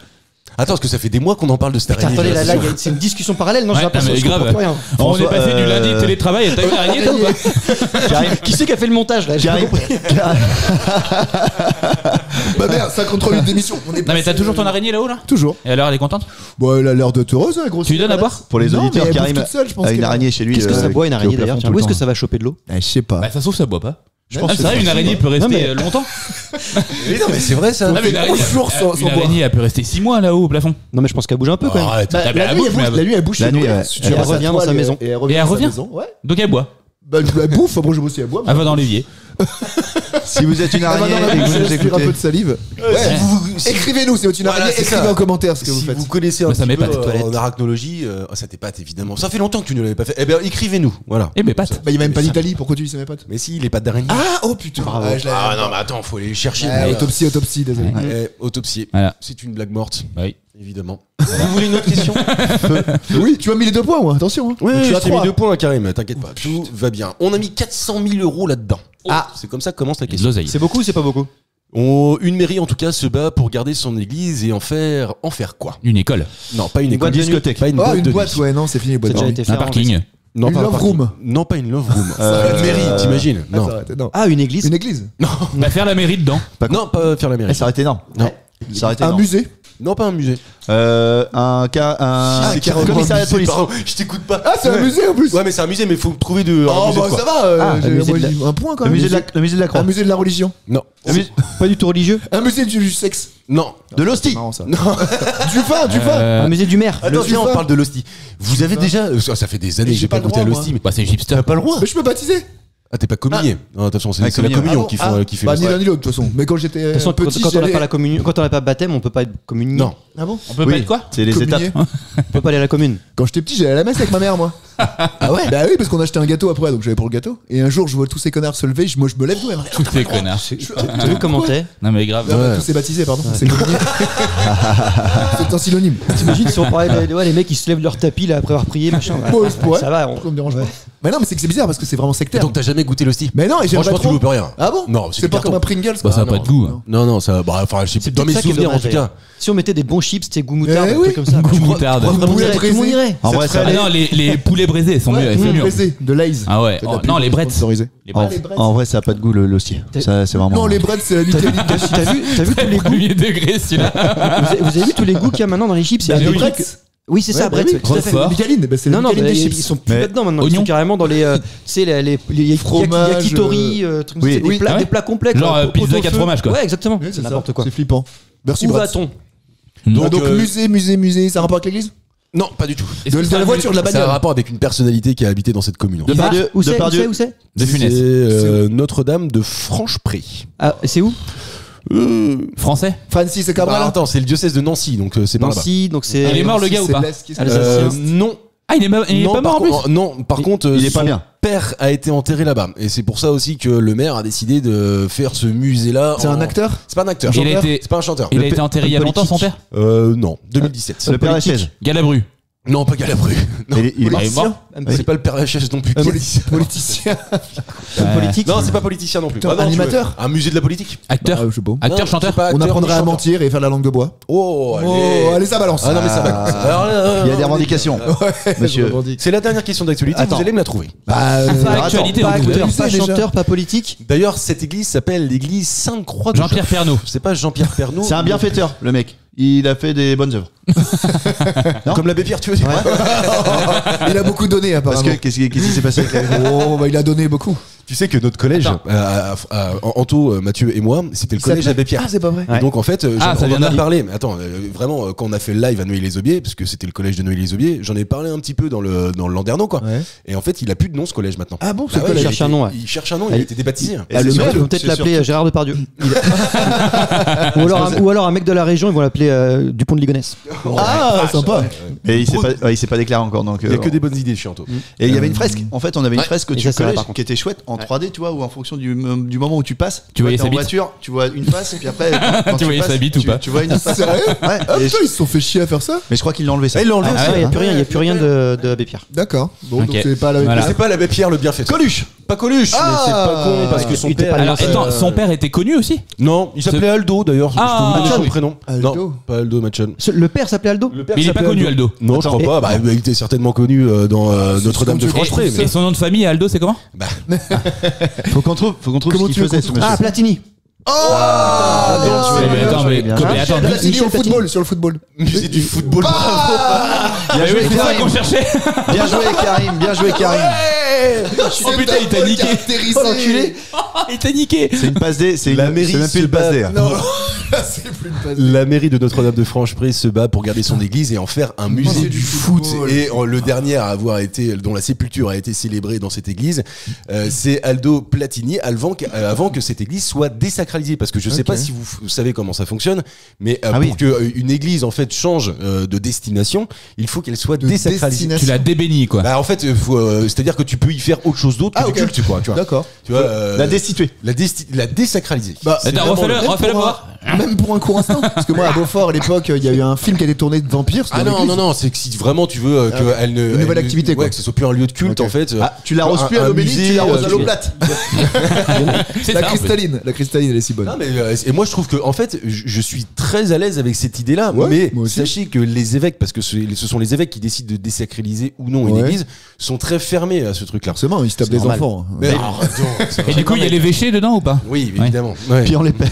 Attends, parce que ça fait des mois qu'on en parle de cette Putain, araignée. attendez, j'ai là, l'impression. c'est une discussion parallèle, non? J'ai Ouais, l'impression mais que je grave. comprends plus rien. On est François, passé du lundi télétravail et t'as une araignée, toi, ou pas? Qui c'est qui a fait le montage là? J'ai pas J'arrive. compris. Bah merde, 53 d'émission. On est Non, mais t'as toujours ton araignée là-haut, là? Toujours. Et alors, elle est contente? Bon, elle a l'air d'être heureuse, elle grossit. Tu lui donnes à boire? Pour les Non, auditeurs, mais elle Karim bouffe toute seule, je pense a une qu'elle- araignée chez lui. Qu'est-ce que ça boit une qui est au araignée d'ailleurs? plafond Tiens, tout où le est-ce que temps. ça va choper de l'eau? Je sais pas. Bah, ça se trouve, ça boit pas. Je pense Ah, c'est vrai, une araignée peut Non, mais- rester longtemps. Mais non, mais c'est vrai ça. Ah, mais une araignée, une araignée, elle peut rester 6 mois là-haut au plafond. Non mais je pense qu'elle bouge un peu quand même. Arrête. Bah, Ah, bah, la elle nuit, bouge, mais la nuit, elle bouge. La chez nuit, nous, ouais. tu Elle restes à revient dans poil sa et- maison. Et elle Et elle dans sa revient maison, ouais. Donc elle boit. Bah, je bouffe, après je bosse aussi à boire. Elle va dans l'évier. Si vous êtes une Ah bah araignée non, et que vous je nous respire un peu écoutez. de salive. Ouais, écrivez-nous, c'est une Voilà, araignée, c'est écrivez ça. en commentaire ce que vous Si faites. vous connaissez un Bah, ça petit peu m'épate. en arachnologie, ça t'épate évidemment. Ça fait longtemps que tu ne l'avais pas fait. Eh bien, écrivez-nous, voilà. Et mes pattes. Bah, il y a même pas d'Italie, pourquoi tu dis ça mes potes? Mais si, les pattes d'araignée. Ah, oh putain. Ah, je l'avais Ah pas. non, mais attends, faut aller les chercher. Ouais, voilà. autopsie, désolé. Autopsie. Voilà. C'est une blague morte, Oui. évidemment. Vous voulez une autre question? Oui, tu as mis les 2 points, moi, attention. Hein. Oui, Tu je as t'ai mis 3. 2 points, Karim, t'inquiète pas, tout va bien. On a mis 400 000 euros là-dedans. Ah. C'est comme ça que commence la De question. l'oseille. C'est beaucoup ou c'est pas beaucoup? Une mairie, en tout cas, se bat pour garder son église et en faire quoi? Une école. Non, pas une école. boîte de nuit. Discothèque. Pas une Ah, boîte une de boîte, nuit. ouais, non, c'est fini les boîtes. Ça a de déjà nuit. été fait. Un parking. Non, Une pas un love parking. room. Non, pas une love room. Une mairie, t'imagines? Ah, Non. ça aurait été- non. Ah, une église. Une église. Va faire la mairie dedans. Non, pas faire la mairie. Ça aurait été énorme. Non. Ça aurait été Un énorme. musée. Non, pas un musée. Un C'est carrément commissariat un de police. musée, pardon, je t'écoute pas. Ah, c'est un musée en plus. Ouais, mais c'est un musée, mais il faut trouver de. un Oh, musée de bah quoi. ça va. Ah, le musée moi, de la- j'ai un point quand Le même. musée de la Croix. Un musée de la religion. Non. Pas du tout religieux. Un musée du sexe. Non. De l'hostie. Marrant ça. Du vin, du vin. Un musée du maire. Attends, viens, on vin. parle de l'hostie. Vous avez déjà. Ça fait des années que j'ai j'ai pas pas le goûté à droit, l'hostie. mais- Bah, c'est hipster. T'as pas le droit. Mais je peux baptiser. Ah, t'es pas communié. Non, attention, c'est Ouais, c'est la communion. communion qui fait Bah, l'hostie. ni l'un ni l'autre, de toute façon. Mais quand j'étais De toute façon, petit, quand on n'a j'allais- pas la communion, quand on n'a pas baptême, on peut pas être communié. Non. Ah bon? On peut Oui. pas être quoi? C'est les Communier. étapes. On peut pas aller à la commune. Quand j'étais petit, j'allais à la messe avec ma mère, moi. Ah ouais? Bah oui, parce qu'on achetait un gâteau après, donc j'allais pour le gâteau. Et un jour, je vois tous ces connards se lever, moi je me lève d'où? Tous ces connards. T'as vu comment t'es? Non, mais grave. Tous ces baptisés, pardon. C'est communié. C'est un synonyme. T'imagines si on parlait de ouais, les mecs qui se lèvent de leur tapis là après avoir prié, machin. Ouais, je pourrais. Ça va. Ça me dérange pas. Mais non, mais c'est que c'est bizarre parce que c'est vraiment sectaire. Donc t'as jamais goûté l'hostie? Mais non, et j'aimerais Franchement, trop. tu loupes rien. Ah bon? Non, C'est du pas carton. comme un Pringles. Bah, ça a quoi. pas de goût. hein. Non, ça. Bah, enfin, je sais C'est dans mes peut-être ça qui est souvenirs en dommage, tout cas. Si on mettait des bons chips, c'était goût moutarde, Eh un oui. truc comme ça. Goût moutarde. Tout le monde irait, tout le monde irait. En vrai, ça Ah non, les poulets braisés, elles sont mieux. Elles sont mieux. Brisé, de Lays. Ah ouais. Faites de la Oh, pub non, les breads. sponsorisée. Les En, breads. en vrai, ça a pas de goût l'hostie. Ça, c'est vraiment. Non, les breads, c'est la Nutella. T'as vu tous les goûts? Premier degré, celui-là. Vous avez vu tous les goûts qu'il y a maintenant dans les chips? Bah, Il y a les des breads. trucs- Oui, c'est ça, Ouais, Brett. bah oui. Tout à fait. Roquefort. Micaline, bah, c'est le Non, non, Micaline mais des ils chips. sont plus Mais- là-dedans maintenant. Ils Oignons. sont carrément dans les, tu sais, les Fromage, yakitori, trucs, oui. c'est des Oui. plats, Ah ouais des plats complets. Genre, quoi, pizza pot au 4 feu. fromages, quoi. Ouais, exactement. Oui, c'est C'est ça. n'importe quoi. C'est flippant. Merci, Où Brett. va-t-on? Donc, musée, ça a rapport avec l'église? Non, pas du tout. Est-ce que De ça la a voiture, de la Ça a un bagnole. rapport avec une personnalité qui a habité dans cette commune. De Depardieu. Où c'est? Où Depardieu. c'est? Où c'est? De C'est Funès. Notre-Dame de Franche-Pré. Ah, c'est où? Français? Francis et Bah, Cabral. attends, c'est le diocèse de Nancy, donc c'est par là-bas. Nancy, donc c'est. Il est mort, le gars, ou pas? Alsacien. Non. Ah, il est pas mort en plus? Non, par contre, il est pas son bien. père a été enterré là-bas. Et c'est pour ça aussi que le maire a décidé de faire ce musée-là. C'est un acteur? C'est pas un acteur. Il a été- C'est pas un chanteur. Il a été enterré il y a longtemps, son père? Non, 2017. Le Père Lachaise. Galabru. Non, pas Galabru. Non. Il est Il est mort. mort? C'est pas le Père Lachaise non plus. Politicien. politique. Non, c'est pas politicien non plus. Putain, non, animateur. tu veux- Un musée de la politique. Acteur? Ah, je sais pas. Acteur, Non, chanteur? c'est pas On acteur, apprendrait ni à chanteur. mentir et faire la langue de bois. Oh, allez. Oh, allez, ça balance. Ah non, mais ça va. Alors là, Il y a des revendications. Monsieur. C'est la dernière question d'actualité, Attends. vous allez me la trouver. Bah, Pas actualité, Pas donc, acteur, pas déjà. chanteur, pas politique. D'ailleurs, cette église s'appelle l'église Sainte-Croix de Jean-Pierre Joffre. Pernaut. C'est pas Jean-Pierre Pernaut. C'est un bienfaiteur, le mec. Il a fait des bonnes œuvres. Comme l'abbé Pierre, tu veux dire. il a beaucoup donné, Parce apparemment. que qu'est-ce qui s'est passé avec la- Oh, bah, il a donné beaucoup. Tu sais que notre collège, Anto, Mathieu et moi, c'était le collège Abbé Pierre. Ah, c'est pas vrai. Et donc en fait, Ah, ça on vient en de a là. parlé. Mais attends, vraiment, quand on a fait le live à Neuilly-les-Aubiers, parce que c'était le collège de Neuilly-les-Aubiers, j'en ai parlé un petit peu dans le Landerneau, quoi. Ouais. Et en fait, il a plus de nom ce collège maintenant. Ah bon, Bah ce ouais, collège il a cherche un été- nom, ouais. Il cherche un nom, il a été débaptisé. Et Ah, c'est le mec, surtout- ils vont peut-être c'est l'appeler surtout- Gérard Depardieu. Ou alors un mec de la région, ils vont l'appeler Dupont de Ligonnès. Ah, sympa. Et il s'est pas déclaré encore. Donc, Il y a que des bonnes idées chez Anto. Et il y avait une fresque. En fait, on avait une Ouais. fresque Et au-dessus ça, du c'est vrai, collège par contre. qui était chouette en 3D, tu vois, ou en fonction du moment où tu passes. Tu voyais t'es sa en bite. voiture, tu vois une face, puis après, quand Tu voyais passes, sa bite ou pas Tu vois une face. Sérieux? Ouais. Ah et putain, ils se sont fait chier à faire ça? Mais je crois qu'il l'a enlevé ça. Ah, il l'a enlevé Ah, aussi. Il n'y a plus ouais. rien, il y a plus rien de Abbé Pierre. D'accord. Bon, Ok. donc c'est pas la Voilà. C'est pas l'abbé Pierre le bienfaiteur. Coluche. Pas Coluche, mais c'est pas con parce que son il était père. pas Alors, attends, son père était connu aussi? Non, il s'appelait Aldo d'ailleurs. Ah, je peux vous donner Machon. son prénom. Aldo. Non, pas Aldo Machon. Le père s'appelait Aldo. Le père Mais il est pas s'appelait connu, Aldo. Non, je crois Et- pas. Bah, il était certainement connu dans Notre-Dame de comme tu Franche-Pré. dis, mais- Et son nom de famille, Aldo, c'est comment? Faut qu'on trouve Comment ce qu'il tu veux faisait qu'on ce trouve monsieur. Ah, Platini. Ah, bien joué, Mais bien attends, joué, mais bien comme- joué. mais attends, Platini Michel au football, sur le football. Musée du football. Bien Mais joué, oui, c'est ça qu'on Karim. cherchait. Bien joué, Karim. Bien joué, Karim. ouais. Oh putain, il t'a niqué. Caractérisé. Oh, l'enculé. Il t'a niqué. C'est une passe D, c'est La une- mairie c'est même se plus une passe D. bat. hein. Non, c'est plus une passe. La mairie de Notre-Dame-de-Franche-Pré se bat pour garder son église et en faire un musée du foot. Et le dernier à avoir été, dont la sépulture a été célébrée dans cette église, c'est Aldo Platini, avant que cette église soit désacralisée. Parce que je sais pas si vous savez comment ça fonctionne, mais pour que une église en fait change de destination, il faut qu'elle soit désacralisée. Tu l'as débéni, quoi. Bah en fait, c'est-à-dire que tu peux y faire autre chose d'autre que du culte, quoi. Tu vois. D'accord. Tu vois, La destituer. la désacraliser. Bah, Attends, refais-le voir. Même pour un court instant. Parce que moi, à Beaufort, à l'époque, il y a eu un film qui a été tourné de vampires. Ah non, c'est que si vraiment tu veux qu'elle ne. Une nouvelle elle ne- activité, quoi. Ouais, que ce soit plus un lieu de culte, Ok. en fait. Ah, tu l'arroses plus à un l'obélisque, musée, tu l'arroses à l'eau tu- plate. C'est La ça, en fait. cristalline, elle est si bonne. Non, mais et moi je trouve que en fait je suis très à l'aise avec cette idée-là, Ouais, mais moi aussi. sachez que les évêques, parce que ce sont les évêques qui décident de désacraliser ou non une Ouais. église, sont très fermés à ce truc-là. Forcément, ils se tapent C'est des normal. enfants. Mais arrête, Et du coup, il y a les véchés dedans ou pas? oui, évidemment. Ouais. Puis on les perd.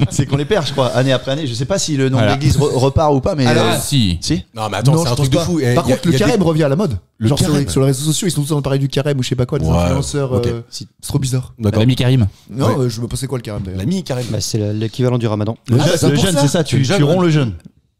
C'est qu'on les perd, je crois, année après année. Je sais pas si le nom Voilà. de l'église repart ou pas, mais. Ah, si. Si. Non, mais attends, Non, c'est je un truc pense de pas. fou. Et Par y a- contre, le y a carême revient à la mode. Le Genre carême. sur les réseaux sociaux, ils sont tous en train de parler du carême ou je sais pas quoi, des Ouais, influenceurs. ok. C'est trop bizarre. D'accord. L'ami Karim. Non, je me pensais quoi le carême d'ailleurs. L'ami carême. Bah, c'est l'équivalent du ramadan. Le, Ah, bah, c'est le pour jeûne, ça. c'est ça, tu jeûnes, romps le jeûne.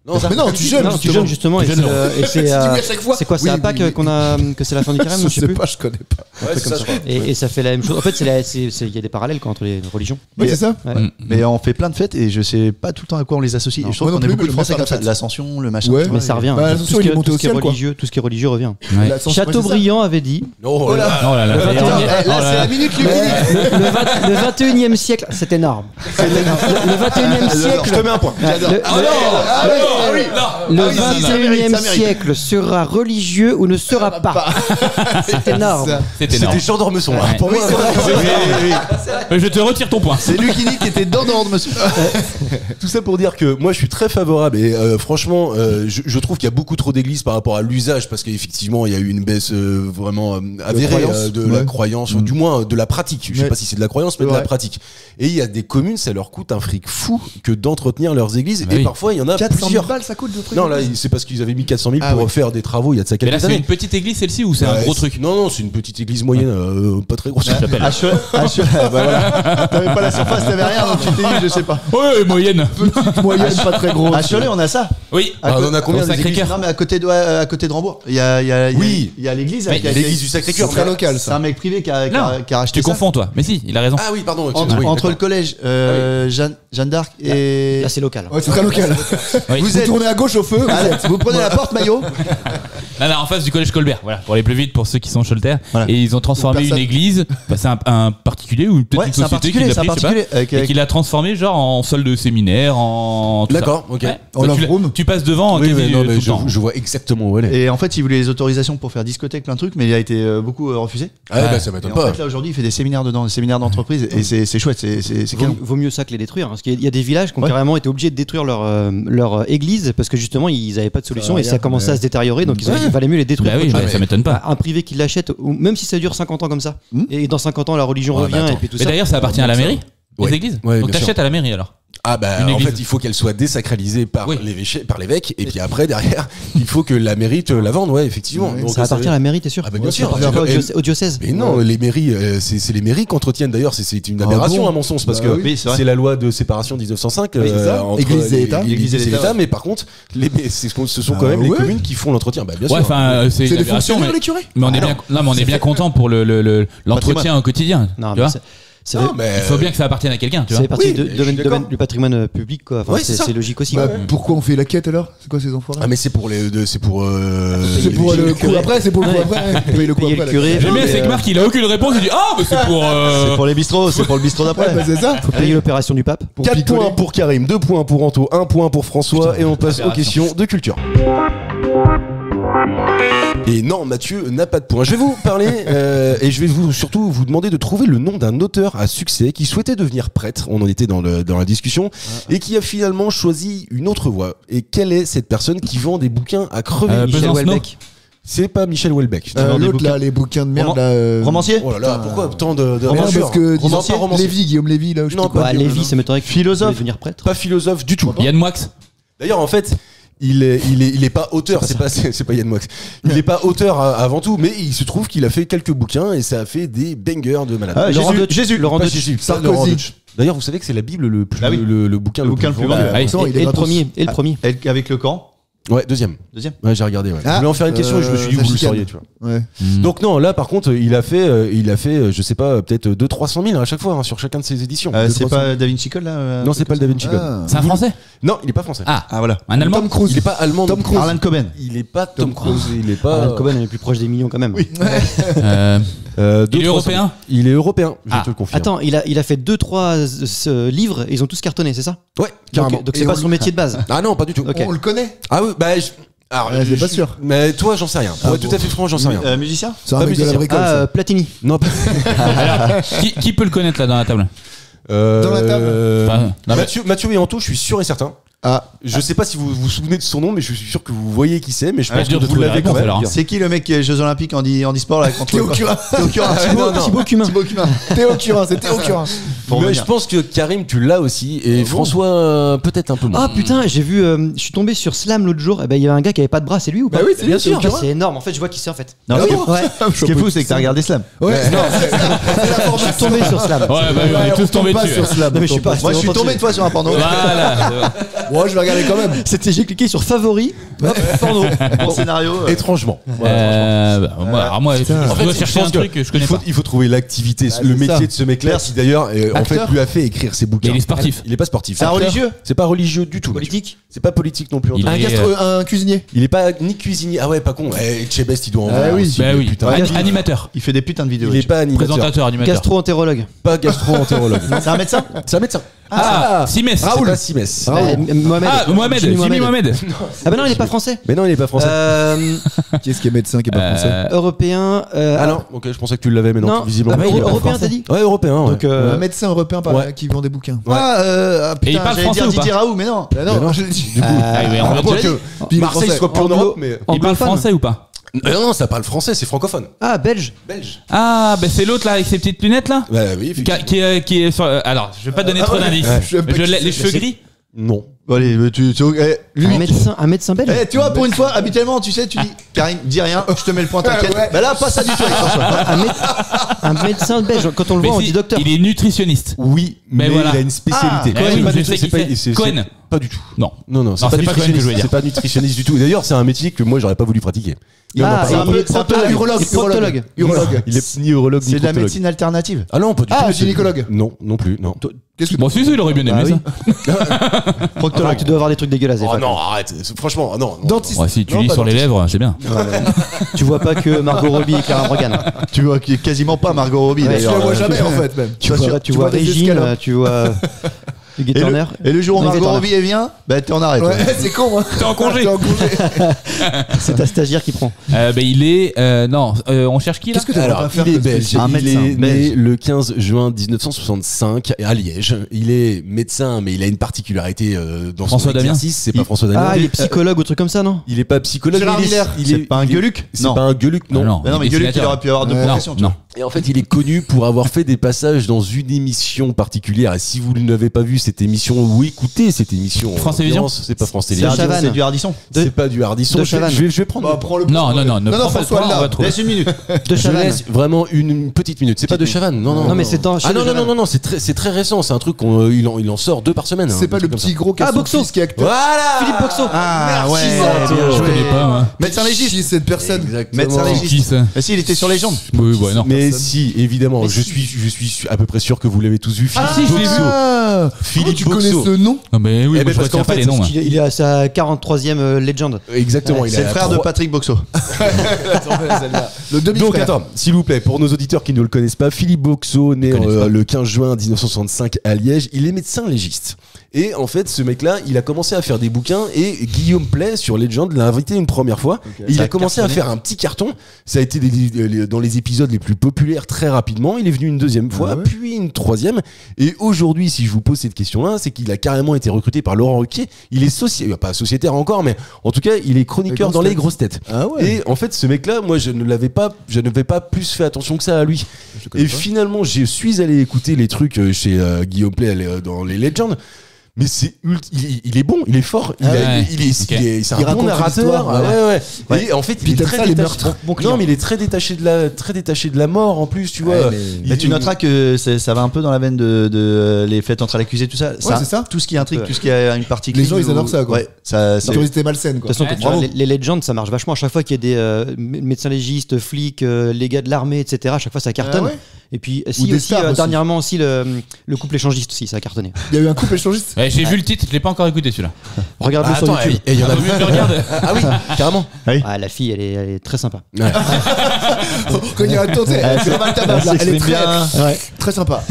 Non, Mais non, tu jeûnes. Non, tu jeûnes justement. Et Tu c'est jeûnes, c'est, oui, à chaque fois. c'est quoi? C'est Oui, à Pâques oui, oui. qu'on a que c'est la fin du carême? Je Je sais sais plus. pas, je connais pas. Ouais, c'est ça, je crois. Et ça fait la même chose. En fait, il y a des parallèles quoi, entre les religions. Oui, c'est ça. Ouais. Mais on fait plein de fêtes et je sais pas tout le temps à quoi on les associe. Non. Et je trouve Moi qu'on non a plus, beaucoup de mais Français j'aime comme pas ça. la fête. L'ascension, le machin. Ouais. tu vois, Mais ça revient. Bah, tout attention, ce qui il est est, monté tout au ce qui est ciel, quoi. religieux, tout ce qui est religieux revient. Ouais. L'ascension, ouais, c'est ça. Chateaubriand avait dit Oh là là. Oh là là. Le 21e Là, c'est la minute lumière. le 21e siècle, c'est énorme. Le 21e siècle. Je te mets un point. Le Ah oui, ça mérite, 21e ça mérite. siècle sera religieux ou ne sera pas. C'est énorme. C'est énorme. C'était Jean d'Ormesson. Ouais. Pour moi, Je te retire ton point. C'est lui qui dit qu'il était dans l'ordre, monsieur. tout ça pour dire que moi je suis très favorable et franchement je trouve qu'il y a beaucoup trop d'églises par rapport à l'usage parce qu'effectivement il y a eu une baisse vraiment avérée croyance. de Ouais. la croyance ou du moins de la pratique. Je sais Ouais. pas si c'est de la croyance mais de Ouais. la pratique. Et il y a des communes, ça leur coûte un fric fou que d'entretenir leurs églises Bah et oui. parfois il y en a 400 000 plusieurs. balles, ça coûte de trucs. Non là c'est parce qu'ils avaient mis 400 000 Ah pour oui. faire des travaux il y a de ça Mais là, quelques c'est années. une petite église celle-ci ou c'est un Ouais, gros truc? Non, c'est une petite église moyenne, pas très grosse. Bah voilà. T'avais pas la surface, t'avais rien, donc tu t'es dit, je sais pas. Ouais, moyenne. Petite moyenne, pas très grosse. À Cholet, on a ça. Oui. Ah, on en a combien Au des Sacré-Cœur. églises Non, mais à côté de Rambourg. Il y a Oui. il y a l'église. Mais qui a été- L'église du Sacré-Cœur. C'est très local, C'est ça. un mec privé qui a Non, racheté tu ça. confonds toi. Mais si, il a raison. Ah oui, pardon. Entre, oui, entre le d'accord. collège Jeanne d'Arc et. Là, c'est local. Ouais, c'est très local. Oui. Vous tournez à gauche au feu. Vous prenez la porte, maillot. Là, en face du collège Colbert, voilà, pour aller plus vite pour ceux qui sont Cholter. Voilà. Et ils ont transformé Ou une personne. église, bah, c'est un particulier ou peut-être Ouais, une c'est un société qui particulier, l'a c'est un pris, je sais pas, particulier. et qui l'a transformé genre en salle de séminaire, en tout ça. D'accord, ok. Ouais. En Toi, love tu, room. tu passes devant Oui, quasi mais non, tout mais le temps. je vois exactement où elle est. Et en fait, il voulait les autorisations pour faire discothèque, plein de trucs, mais il a été beaucoup refusé. Ah ouais, Ouais. bah ça Et m'étonne en pas. fait, là aujourd'hui, il fait des séminaires dedans, des séminaires d'entreprise, et c'est chouette, c'est canon. Vaut mieux ça que les détruire. Parce qu'il y a des villages qui ont Ouais. carrément été obligés de détruire leur église parce que justement ils n'avaient pas de solution Ça et ça a commencé à se détériorer. Donc il valait mieux les détruire. Bah oui, qu'autre bah, chose. ça m'étonne pas. Un privé qui l'achète, ou même si ça dure 50 ans comme ça, et dans 50 ans la religion Ouais, revient bah, attends. et puis tout Mais ça. d'ailleurs, ça appartient à la mairie, Ouais. les églises. Ouais, Donc bien t'achètes à la mairie alors. Ah bah Une en église. fait il faut qu'elle soit désacralisée par Oui. par l'évêque et puis après derrière il faut que la mairie te la vende ouais effectivement. Ouais. Donc, Ça appartient à la mairie, t'es sûr? Ah bah bien Ça sûr. appartient pas Et- au diocèse. Mais non, les mairies, c'est les mairies qu'entretiennent d'ailleurs. C'est une aberration bon à mon sens parce Bah que oui, c'est vrai. c'est la loi de séparation de 1905 c'est ça. entre Église et État. l'Église et l'État. ouais. Mais par contre, ce sont quand Ah même les ouais. communes qui font l'entretien. Bah bien Ouais, sûr. enfin, c'est une C'est des aberration. fonctionnaires, Mais, les curés. mais on est bien, non, mais on est bien content pour l'entretien au quotidien. Non, Tu mais vois c'est Non, mais Il faut bien que ça appartienne à quelqu'un, tu ça vois. fait partie Oui, de- je suis domaine d'accord. du patrimoine public, quoi. Enfin, Ouais, c'est ça. c'est logique aussi. Bah, quoi. pourquoi on fait la quête alors? C'est quoi ces enfoirés? Ah mais c'est pour les c'est pour C'est pour le coup curé. après, c'est pour le coup Ouais. après. Payer le coup Payer après. le curé. J'aime bien, mais, c'est que Marc, il a aucune réponse. Il dit ah, mais c'est pour. C'est pour les bistrots, c'est pour le bistrot Ouais, d'après. bah, c'est ça. Faut payer l'opération du pape. 4 picoler. points pour Karim, 2 points pour Anto, 1 point pour François et on passe aux questions de culture. Et non, Mathieu n'a pas de point. Je vais vous parler et je vais surtout vous demander de trouver le nom d'un auteur à succès qui souhaitait devenir prêtre. On en était dans la discussion et qui a finalement choisi une autre voie. Et quelle est cette personne qui vend des bouquins à crever Michel Besancenot. Welbeck. C'est pas Michel Welbeck. Vend des L'autre bouquins. là, les bouquins de merde là. Romancier. Oh là là, pourquoi tant de Non, rancœur parce que Non, pas romancier. Lévy, Guillaume Lévy là. je sais Non, plus quoi Bah, dire, Lévy, non. ça m'étonnerait que Philosophe. devenir prêtre. Pas philosophe du tout. Yann Moix. D'ailleurs, en fait, Il est pas auteur, c'est pas Yann Moix. Il est pas auteur avant tout, mais il se trouve qu'il a fait quelques bouquins et ça a fait des bangers de malade. Laurent Pas Deutsch. Jésus, pas Sarkozy. Laurent Deutsch. D'ailleurs, vous savez que c'est la Bible le bouquin le plus vendu. Et le premier. Et le premier. Avec le Coran. Ouais, deuxième. Ouais, j'ai regardé. Ouais. Je voulais en faire une question et je me suis dit, vous le sauriez, tu vois. Ouais. Donc non, là par contre, il a fait, je sais pas, peut-être 200-300 000 à chaque fois sur chacun de ses éditions. C'est pas Da Vinci Code là Non, c'est pas le Da Vinci Code. C'est un français? Non, il est pas français. Ah, voilà. un allemand? Tom Cruise. Il est pas allemand. Tom Cruise. Harlan Coben. Il est pas Tom Cruise. Il est pas. Alan Coben est plus proche des millions quand même. Oui. Il est européen? Il est européen, je te le confirme. Attends, il a fait 2-3 livres, ils ont tous cartonné, c'est ça? Ouais, carrément. Donc c'est Et pas on- son métier de base. Ah non, pas du tout. Ok. On le connaît. Ah oui, bah. Alors, c'est pas sûr. Mais toi, j'en sais rien. Pour être tout à fait franc, j'en sais rien. Musicien. C'est un Pas mec de la musicien. bricole. Ah, ça. Platini. Non, pas. Qui peut le connaître là dans la table? Dans la table. Non, mais- Mathieu et Anto, je suis sûr et certain. Ah, Je sais pas si vous vous souvenez de son nom, mais je suis sûr que vous voyez qui c'est. Mais je Ah, pense dur que de vous trouver la l'avez quand réponse, même. alors, hein. C'est qui le mec qui est Jeux Olympiques en sport là contre Théo Curin. Théo Curin. Thibaut Cumin. Thibaut Curin. Théo Curin, c'est Théo Curin. Mais je pense que Karim, tu l'as aussi. Et François, peut-être un peu moins. Ah putain, j'ai vu, je suis tombé sur Slam l'autre jour. Et ben il y avait un gars qui avait pas de bras, c'est lui ou pas? Bah oui, c'est bien sûr. C'est énorme. En fait, je vois qui c'est en fait. Non, Ah oui. ce qui est fou, c'est que t'as regardé Slam. Ouais. Je suis tombé sur Slam. Ouais, bah oui, on est tous tombés dessus. Non, mais je suis pas. Moi, je suis tombé une fois sur un porno. Voilà. Moi, je vais regarder quand même. C'était, j'ai cliqué sur favori. Hop, porno. Bon scénario. Étrangement. Moi, je En fait, dois je chercher pense un truc que je connais pas. il faut trouver l'activité, Ah, le c'est métier ça. de ce mec-là, qui d'ailleurs, en fait, Acteur. lui a fait écrire ses bouquins. Il est sportif. Il est pas sportif. C'est un religieux. C'est pas religieux du tout. Mathieu. Politique. C'est pas politique non plus. Il Antoine. est- Un cuisinier. Il est pas ni cuisinier. Ah ouais, pas con. Chebest, il doit en Ah voir oui. aussi, Bah mais oui. putain. Animateur. Il fait des putains de vidéos. Il est pas animateur. Présentateur, animateur. Gastro-entérologue. Pas gastro-entérologue. C'est un médecin. C'est un médecin. Ah, Simès. C'est pas Simès. Mohamed. Ah, Mohamed. Jimmy Mohamed. Ah bah non, il est pas français. Mais non, il est pas français. Qui est-ce qui est médecin, qui est pas français? Européen. Ah non, ok, je pensais que tu l'avais, mais non, Non. visiblement. Ah bah, il est pas européen, français. t'as dit? Ouais, européen, ouais. Donc, Un médecin européen Ouais. qui vend des bouquins. Ouais. Et il Putain, parle j'allais français dire ou pas? Didier Raoult, mais non. Ah non, je l'ai dit. Ah, mais on Ah, l'a bon, déjà que dit. Puis il est Marseille français. soit plus en Europe, mais. Il parle anglophone. français ou pas? Non, ça parle français, c'est francophone. Ah, belge. Belge. Ah, bah c'est l'autre là avec ses petites lunettes là? Bah oui, effectivement. Qui est sur. Alors, je vais pas donner trop ouais. d'indices. Ouais. Je sais pas Je qui l'ai- c'est. Les cheveux gris? Non. Bon, allez, lui. Un médecin belge. Tu vois, pour une fois, habituellement, tu sais, tu dis, Karim, dis rien, je te mets le point, t'inquiète. Ouais. Bah là, pas ça du tout avec François. Un médecin belge. Quand on le Mais voit, on si, dit docteur. il est nutritionniste. Oui, mais voilà. il a une spécialité. Ah, oui, pas je du sais tout, qui c'est. c'est Cohen. pas du tout. Non. Non, c'est pas Cohen que je voulais dire. C'est pas nutritionniste du tout. Et d'ailleurs, c'est un métier que moi, j'aurais pas voulu pratiquer. Ah, c'est un peu- c'est un peu urologue. proctologue. Urologue. Il est ni urologue ni C'est de la proctologue. médecine alternative. Ah non, pas du Ah, tout. gynécologue. Non, non plus, non. Qu'est-ce que Bon, si, il aurait bien aimé Bah ça. Proctologue. Tu dois avoir des trucs dégueulasses. des Oh fois. non, arrête. Franchement, non. Dentiste. Ouais, si tu Non, lis pas sur les dentiste. lèvres, c'est bien. Tu vois pas que Margot Robbie et Clara Morgan. Tu vois qu'il y a quasiment pas Margot Robbie Ouais, Tu d'ailleurs. la vois jamais en fait même. Tu vois des Régine, escalopes. tu vois Hugues Et Turner. le jour où Non, Margot Turner. Robbie elle vient, bah t'es en arrêt. Ouais, c'est con. T'es en congé. T'es en congé. C'est ta stagiaire qui prend. Il est. Non, on cherche qui là? Qu'est-ce que t'as Alors, pas faire il est comme belge. spécial Un Il médecin est né belge. le 15 juin 1965 à Liège. Il est médecin, mais il a une particularité dans François son Damien. exercice. C'est pas François Damien. Ah, il est psychologue ou truc comme ça, non? Il est pas psychologue. Gérard il est- Miller. il C'est est pas un gueuluc? C'est Non. pas un gueuluc, non. Ah non. Mais non, mais Il est Gueuluc, il dessinateur. aurait pu avoir deux Ouais. professions. tu Non. vois. Et en fait, il est connu pour avoir fait des passages dans une émission particulière. Et si vous n'avez pas vu cette émission ou écoutez cette émission, en France Télévisions. l'occurrence, c'est pas France C'est Télévisions. Chavannes. C'est du Hardisson. C'est pas du Hardisson. De Je Chavannes. vais prendre. Bah, prends le. Non, ne prends pas le François point, on va là. trouver. Laisse une minute. De Je Chavannes. laisse vraiment une petite minute. C'est pas de Chavannes. Non, non. Non, mais c'est dans. Ah non, c'est très récent. C'est un truc il en sort 2 par semaine. C'est hein, pas un le truc petit comme gros qui a Ah, son Boxo. fils qui est ça. acteur. Voilà. Philippe Boxo. Ah ouais. Je connais pas, moi. Médecin légiste. Qui est cette personne? Médecin Qui légiste. ça? Mais si, il était sur les jambes. Oui, ouais, non. Mais si, évidemment, je suis à peu près sûr que vous l'avez tous vu. Ah, si, je l'ai vu. Ah, Philippe tu connais Boxo. ce nom? Non, mais oui, Eh moi ben, je parce qu'en retiens pas fait, les noms. moi. Il est à sa 43e légende. Exactement. Ouais, il C'est a le frère de 3 Patrick Boxo. Le demi-frère. Donc attends, s'il vous plaît, pour nos auditeurs qui ne le connaissent pas, Philippe Boxo, né connaissent pas. le 15 juin 1965 à Liège, il est médecin légiste. Et en fait, ce mec-là, il a commencé à faire des bouquins et Guillaume Play sur Legend l'a invité une première fois. Et il Ça a a commencé à cartonné. faire un petit carton. Ça a été dans les épisodes les plus populaires très rapidement. Il est venu une deuxième fois, Ah ouais. puis une troisième. Et aujourd'hui, si je vous pose cette question-là, c'est qu'il a carrément été recruté par Laurent Ruquier. Il est pas sociétaire encore, mais en tout cas, il est chroniqueur Les dans grosses les grosses têtes. Ah ouais. Et en fait, ce mec-là, moi, je n'avais pas plus fait attention que ça à lui. Je connais Et pas. finalement, je suis allé écouter les trucs chez Guillaume Play dans les Legends. mais il est bon, il est fort, c'est un bon raconte narrateur. l'histoire, Ouais. Et en fait, Puis il est t'aimes très ça, les détaché. meurtres. Non, mais il est très détaché de la mort en plus, tu vois. Mais tu noteras que ça va un peu dans la veine de les fêtes entre l'accusé, tout ça. c'est ça. Tout ce qui intrigue, tout ce qui a une partie. Les gens, ils adorent ça, quoi. Ouais, ça. La curiosité malsaine, quoi. De toute façon, quand tu vois, les Legends, ça marche vachement. À chaque fois qu'il y a des médecins légistes, flics, les gars de l'armée, etc., à chaque fois ça cartonne. Et puis, Ou des stars aussi. dernièrement aussi, le couple échangiste aussi, ça a cartonné. Il y a eu un couple échangiste. Ouais, j'ai vu le titre, je l'ai pas encore écouté celui-là. Regarde-le sur YouTube. Et il y en a Mieux que je regarde. Ah oui, carrément. Ah, la fille, elle est très sympa. Quand il y a un temps, elle est très sympa.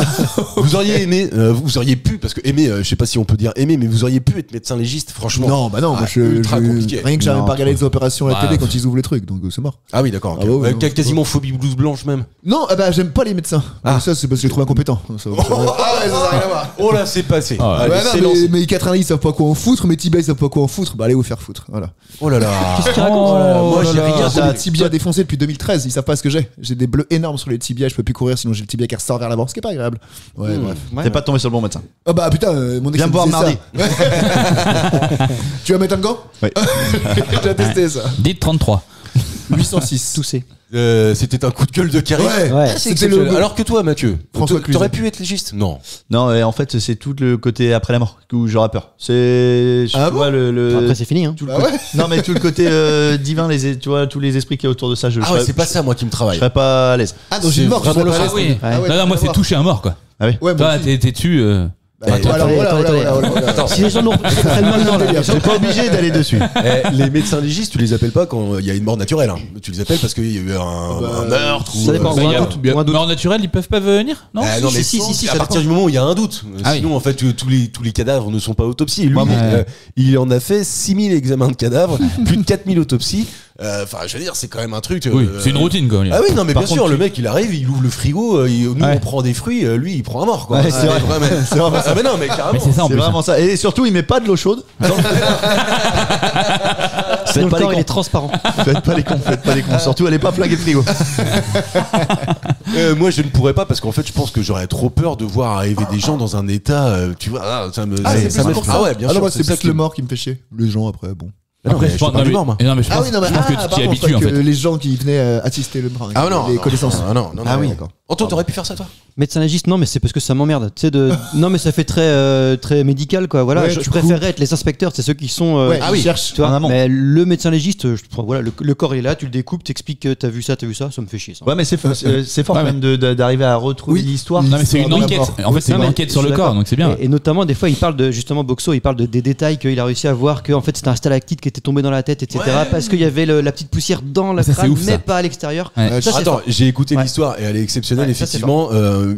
Vous auriez aimé, vous auriez pu, parce que aimer, je sais pas si on peut dire aimer, mais vous auriez pu être médecin légiste, franchement. Non, bah non, moi ultra compliqué. rien que j'avais Non, pas regardé les opérations à la Ouais. télé quand ils ouvrent les trucs, donc c'est mort. Ah oui, d'accord. Ah ouais, non, Quasiment phobie blouse blanche même. Non, bah j'aime pas les médecins. Ça c'est parce que je les trouve incompétents. Ah ouais, ça n'a rien à voir. Oh là, c'est passé. Ah ouais. Allez, Ouais, non, c'est lancé. mais 90 ils savent pas quoi en foutre, mes Tibets ils savent pas quoi en foutre, bah allez vous faire foutre. Voilà. Oh là là. Qu'est-ce qu'il raconte Moi, j'ai rien J'ai compris. un tibia défoncé depuis 2013, ils savent pas ce que j'ai. J'ai des bleus énormes sur les tibias, je peux plus courir sinon j'ai le tibia qui ressort vers l'avant, ce qui est pas agréable. Ouais, bref. T'es pas tombé sur le bon médecin. Ah bah putain, mon ex Viens me voir disait mardi. ça. Tu vas mettre un gant? Ouais. J'ai testé ça. Dites 33. 806. Toussé. C'était un coup de gueule de Karim. Ouais, Ouais. C'est c'était exceptionnel. le. Alors que toi, Mathieu, François Cluzet. t'aurais pu être légiste? Non. Non, et en fait, c'est tout le côté après la mort où j'aurais peur. C'est. Ah Tu bon vois le. Après, c'est fini. Hein. tout le Ah côté- ouais. Non, mais tout le côté divin, tu vois, tous les esprits qu'il y a autour de ça, je Ah ouais, c'est pas ça, moi, qui me je travaille. serais pas à l'aise. Ah, dans une mort, tu vraiment serais le pas à Ah l'aise. oui. Ah ouais, Non, moi, c'est voir. toucher un mort, quoi. Ah oui. Ouais, moi Toi, aussi. t'es dessus. Bah, Attends, voilà. attends. Si les gens nous prennent mal dans la T'es pas obligé d'aller dessus. Les médecins légistes, tu les appelles pas quand il y a une mort naturelle. Hein. Tu les appelles parce qu'il y a eu un meurtre. ça dépend. Bah, Ou y un a- doute, ou un doute. mort naturelle, ils peuvent pas venir? Non? Non mais si, à ça partir du moment où il y a un doute. Ah oui. Sinon en fait tous les cadavres ne sont pas autopsiés. Lui Ouais. il en a fait 6000 examens de cadavres, plus de 4000 autopsies. Enfin je veux dire c'est quand même un truc. Oui, c'est une routine, quoi. Ah oui non mais Par bien contre, sûr le mec il arrive il ouvre le frigo nous Ouais. on prend des fruits lui il prend un mort quoi. Ouais, c'est vrai. C'est vraiment ça. Ah mais non mais carrément. Mais c'est ça en C'est plus. vraiment ça. Et surtout, il met pas de l'eau chaude. Sinon, le pas les corps, il cons. est transparent. Faites pas les cons. Surtout, allez pas flinguer le frigo. Moi je ne pourrais pas parce qu'en fait je pense que j'aurais trop peur de voir arriver des gens dans un état tu vois ça me Ah, c'est ça plus me pour ça. ah ouais bien Ah non, sûr moi c'est ça plus le mort qui me fait chier. Les gens après, bon. Après, je je pense parle du mort, moi. mais je pense Ah oui, non, mais je pense que tu t'y pardon, habitues, en que fait. les gens qui venaient assister le mort. Ah non les connaissances. non Ah oui, d'accord. Antoine t'aurais pu faire ça toi? Médecin légiste, non, mais c'est parce que ça m'emmerde. Tu sais, non, mais ça fait très médical, quoi. Voilà, Ouais, je tu préférerais être les inspecteurs, c'est ceux qui sont. Ouais, ah ils oui. cherchent. Tu vois, en amont. mais le médecin légiste, voilà, le corps il est là, tu le découpes, t'expliques que t'as vu ça, ça me fait chier. Ça. Ouais, mais c'est fort Ouais, quand même d'arriver à retrouver Oui. l'histoire. Non, mais c'est une Dans la enquête. mort. En fait, c'est Non, une mais enquête je sur suis le corps, d'accord. donc c'est bien. Et notamment, des fois, il parle de, justement, Boxo, il parle des détails qu'il a réussi à voir, que en fait, c'était un stalactite qui était tombé dans la tête, etc. Parce qu'il y avait la petite poussière dans la Ça, c'est crâne, ouf, ça. mais pas à l'extérieur. Ouais. Ça, c'est Attends, fort. j'ai écouté Ouais. l'histoire et elle est exceptionnelle. Ouais, ça, c'est effectivement,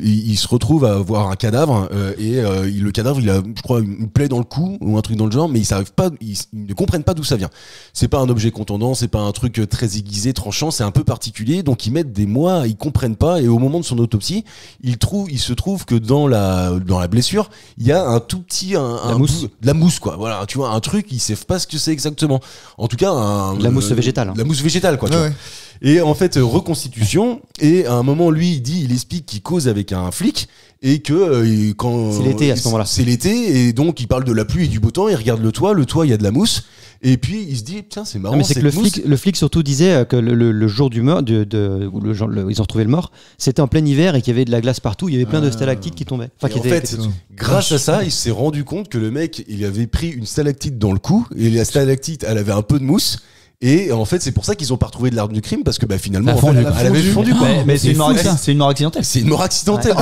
il se retrouve à voir un cadavre et le cadavre, il a, je crois, une plaie dans le cou ou un truc dans le genre, mais ils savent pas, ils ne comprennent pas d'où ça vient. C'est pas un objet contondant, c'est pas un truc très aiguisé, tranchant, c'est un peu particulier. Donc ils mettent des mois, ils comprennent pas et au moment de son autopsie, il se trouve que dans la blessure, il y a un tout petit mousse. de la mousse quoi. Voilà, tu vois, un truc, ils savent pas ce que c'est exactement. En tout cas, De la mousse végétale, hein. La mousse végétale quoi. Tu Ouais, vois. ouais. Et en fait, reconstitution. Et à un moment, lui, il explique qu'il cause avec un flic et que quand C'est l'été, à ce moment-là. c'est l'été et donc il parle de la pluie et du beau temps. Il regarde le toit, il y a de la mousse. Et puis il se dit tiens, c'est marrant. Non, mais c'est que cette mousse. le flic surtout disait que le jour du mort, où ils ont retrouvé le mort, c'était en plein hiver et qu'il y avait de la glace partout, il y avait plein de stalactites qui tombaient. Enfin, Et qui en étaient- fait, grâce à ça, il s'est rendu compte que le mec, il avait pris une stalactite dans le cou et la stalactite, elle avait un peu de mousse. Et en fait, c'est pour ça qu'ils ont pas retrouvé de l'arme du crime parce que finalement, Elle a en fait, fondu, elle quoi. avait fondu. quoi. Mais c'est une mort fou, accidentelle. C'est une mort accidentelle. C'est une mort accidentelle.